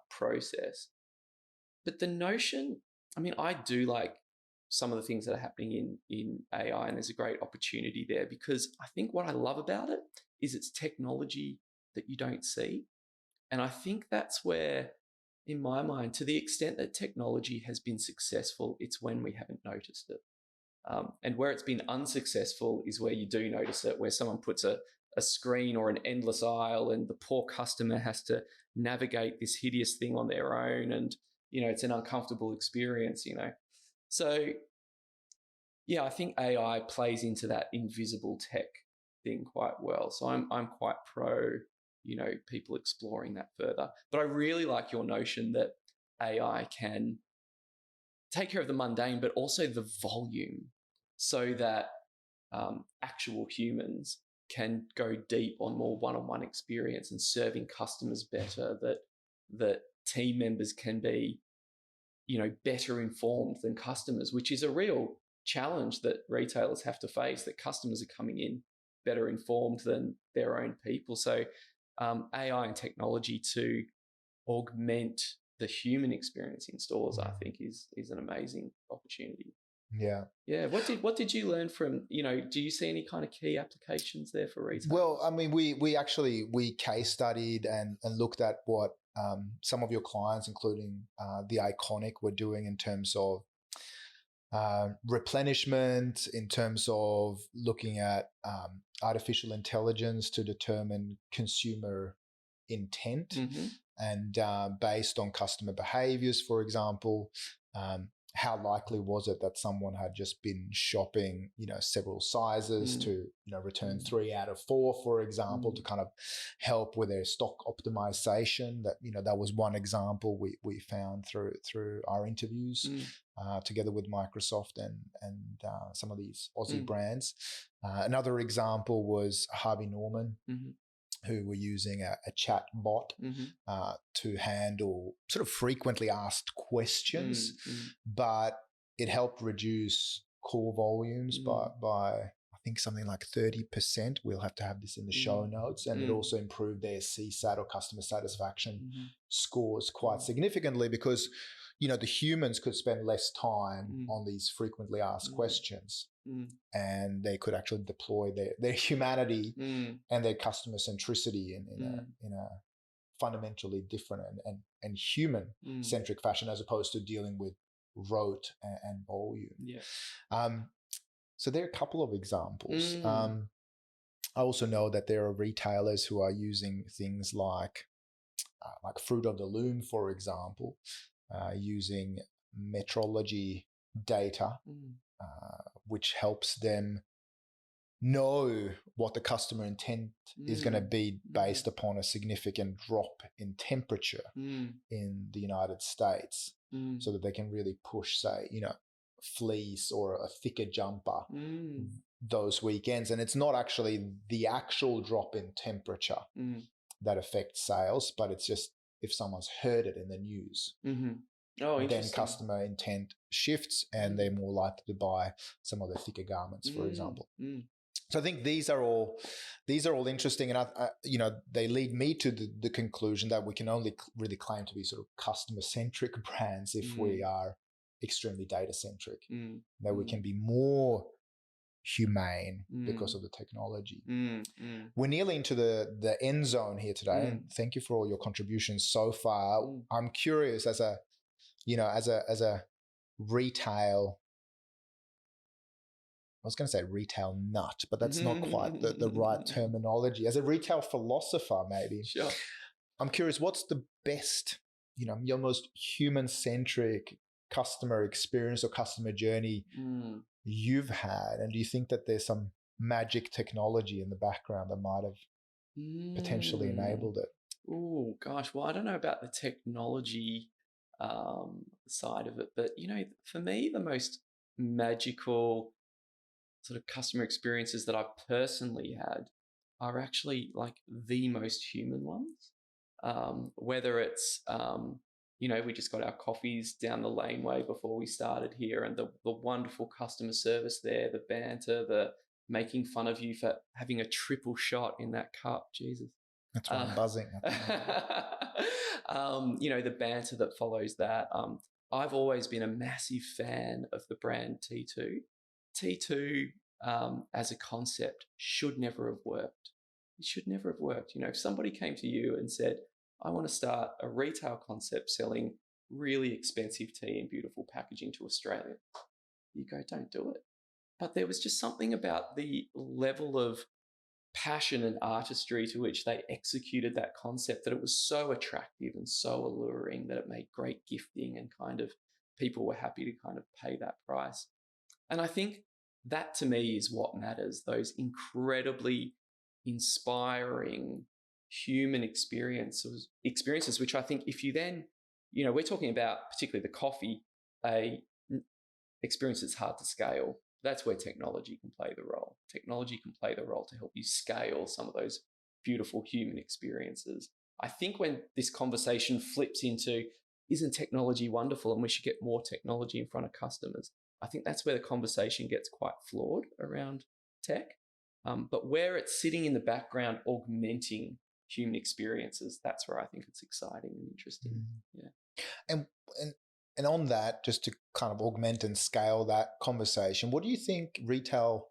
[SPEAKER 2] process. But the notion, I mean, I do like some of the things that are happening in AI, and there's a great opportunity there, because I think what I love about it is it's technology that you don't see. And I think that's where, in my mind, to the extent that technology has been successful, it's when we haven't noticed it. And where it's been unsuccessful is where you do notice it, where someone puts a screen or an endless aisle and the poor customer has to navigate this hideous thing on their own. And, it's an uncomfortable experience, So, yeah, I think AI plays into that invisible tech thing quite well. So I'm quite pro, people exploring that further. But I really like your notion that AI can take care of the mundane, but also the volume, so that actual humans can go deep on more one-on-one experience and serving customers better, that team members can be, better informed than customers, which is a real challenge that retailers have to face, that customers are coming in better informed than their own people. So AI and technology to augment the human experience in stores, I think is an amazing opportunity. Yeah. What did you learn from, do you see any kind of key applications there for retail?
[SPEAKER 1] Well, I mean, we case studied and looked at what some of your clients, including the Iconic, were doing in terms of replenishment, in terms of looking at artificial intelligence to determine consumer intent, and based on customer behaviors, for example, how likely was it that someone had just been shopping, several sizes to, return 3 out of 4, for example, to kind of help with their stock optimization. That, that was one example we found through our interviews together with Microsoft and some of these Aussie brands. Another example was Harvey Norman, who were using a chat bot to handle sort of frequently asked questions, but it helped reduce call volumes by I think something like 30%. We'll have to have this in the show notes. And it also improved their CSAT, or customer satisfaction scores, quite significantly, because, the humans could spend less time on these frequently asked questions. And they could actually deploy their humanity and their customer centricity in a fundamentally different and human centric fashion, as opposed to dealing with rote and volume. So there are a couple of examples. I also know that there are retailers who are using things like Fruit of the Loom, for example, using metrology data, which helps them know what the customer intent is going to be based upon a significant drop in temperature in the United States, so that they can really push, say, fleece or a thicker jumper those weekends. And it's not actually the actual drop in temperature that affects sales, but it's just if someone's heard it in the news. Then customer intent shifts and they're more likely to buy some of the thicker garments, for example. So I think these are all interesting, and they lead me to the conclusion that we can only really claim to be sort of customer-centric brands if we are extremely data-centric. That we can be more humane because of the technology. We're nearly into the end zone here today, and thank you for all your contributions so far. I'm curious, as a retail, I was going to say retail nut, but that's not quite the right terminology. As a retail philosopher, maybe.
[SPEAKER 2] Sure.
[SPEAKER 1] I'm curious, what's the best, your most human-centric customer experience or customer journey you've had? And do you think that there's some magic technology in the background that might have potentially enabled it?
[SPEAKER 2] Oh, gosh. Well, I don't know about the technology side of it, but, for me, the most magical sort of customer experiences that I've personally had are actually like the most human ones. Whether it's, we just got our coffees down the laneway before we started here, and the wonderful customer service there, the banter, the making fun of you for having a triple shot in that cup. Jesus.
[SPEAKER 1] That's why I'm buzzing.
[SPEAKER 2] The banter that follows that, I've always been a massive fan of the brand T2. T2 as a concept should never have worked. It should never have worked. If somebody came to you and said, I want to start a retail concept selling really expensive tea in beautiful packaging to Australia, you go, don't do it. But there was just something about the level of passion and artistry to which they executed that concept that it was so attractive and so alluring that it made great gifting, and kind of people were happy to kind of pay that price. And I think that to me is what matters, those incredibly inspiring human experiences, which I think if you then, we're talking about particularly the coffee, a experience that's hard to scale. That's where technology can play the role. Technology can play the role to help you scale some of those beautiful human experiences. I think when this conversation flips into, isn't technology wonderful and we should get more technology in front of customers, I think that's where the conversation gets quite flawed around tech. But where it's sitting in the background augmenting human experiences, that's where I think it's exciting and interesting. Yeah.
[SPEAKER 1] And on that, just to kind of augment and scale that conversation, what do you think retail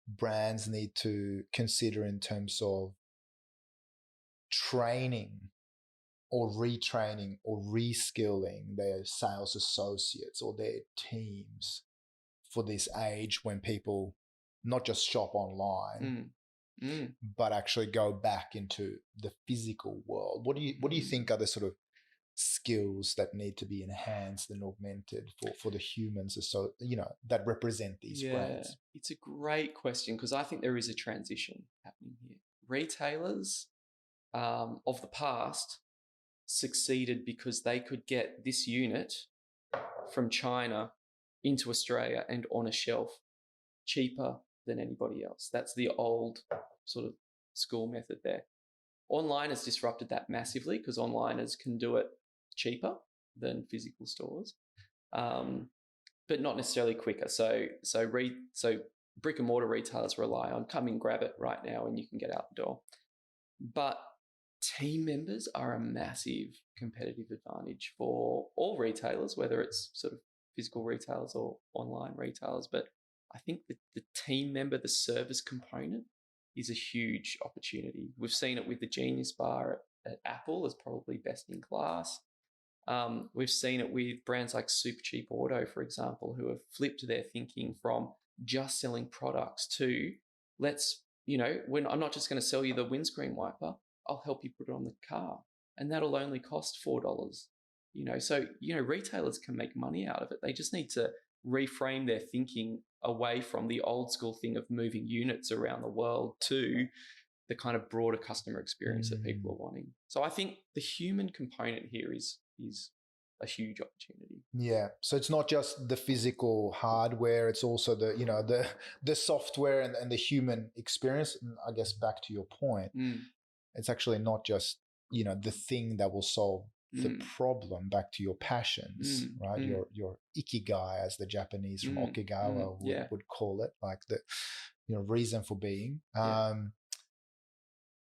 [SPEAKER 1] brands need to consider in terms of training or retraining or reskilling their sales associates or their teams for this age when people not just shop online, but actually go back into the physical world? What do you think are the sort of skills that need to be enhanced and augmented for the humans, so that represent these brands?
[SPEAKER 2] It's a great question, because I think there is a transition happening here. Retailers of the past succeeded because they could get this unit from China into Australia and on a shelf cheaper than anybody else. That's the old sort of school method there. Online has disrupted that massively, because onliners can do it cheaper than physical stores, but not necessarily quicker. So brick and mortar retailers rely on come in, grab it right now, and you can get out the door. But team members are a massive competitive advantage for all retailers, whether it's sort of physical retailers or online retailers. But I think that the team member, the service component, is a huge opportunity. We've seen it with the Genius Bar at Apple as probably best in class. We've seen it with brands like Super Cheap Auto, for example, who have flipped their thinking from just selling products to when I'm not just going to sell you the windscreen wiper, I'll help you put it on the car, and that'll only cost $4. So retailers can make money out of it. They just need to reframe their thinking away from the old school thing of moving units around the world to the kind of broader customer experience that people are wanting. So I think the human component here is a huge opportunity.
[SPEAKER 1] Yeah. So it's not just the physical hardware, it's also the software and the human experience. And I guess back to your point, it's actually not just, the thing that will solve the problem, back to your passions, right? Your ikigai, as the Japanese from Okinawa would call it, like the reason for being.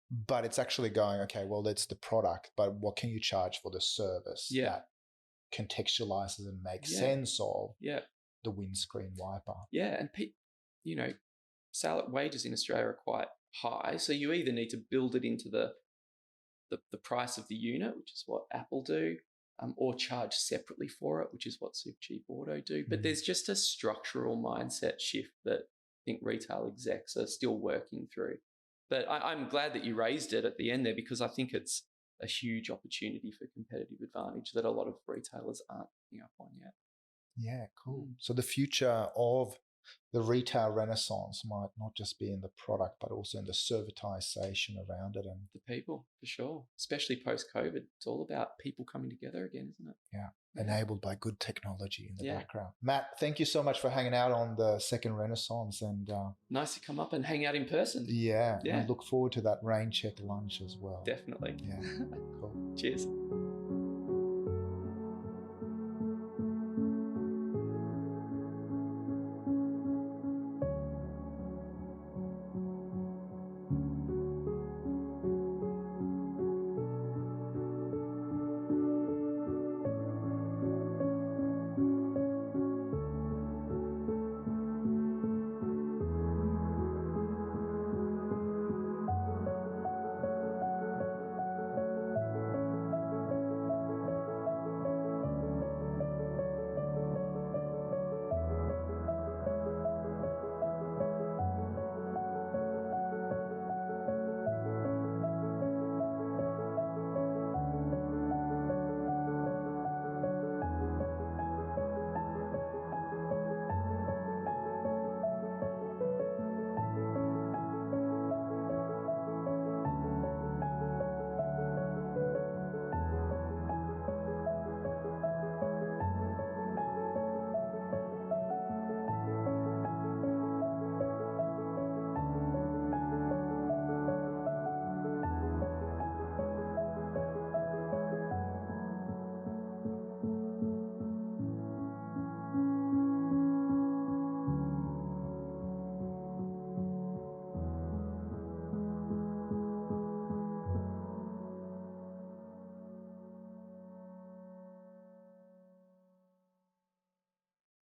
[SPEAKER 1] But it's actually going, okay, well, that's the product, but what can you charge for the service that contextualizes and makes sense of the windscreen wiper?
[SPEAKER 2] Yeah, and wages in Australia are quite high, so you either need to build it into the price of the unit, which is what Apple do, or charge separately for it, which is what Super Cheap Auto do. But there's just a structural mindset shift that I think retail execs are still working through. But I'm glad that you raised it at the end there, because I think it's a huge opportunity for competitive advantage that a lot of retailers aren't picking up on yet.
[SPEAKER 1] Yeah, cool. So the future of the retail renaissance might not just be in the product, but also in the servitization around it. And
[SPEAKER 2] the people, for sure, especially post-COVID. It's all about people coming together again, isn't it?
[SPEAKER 1] Yeah, enabled by good technology in the background. Matt, thank you so much for hanging out on the second renaissance. And
[SPEAKER 2] nice to come up and hang out in person.
[SPEAKER 1] Yeah. I look forward to that rain check lunch as well.
[SPEAKER 2] Definitely.
[SPEAKER 1] Yeah, cool.
[SPEAKER 2] Cheers.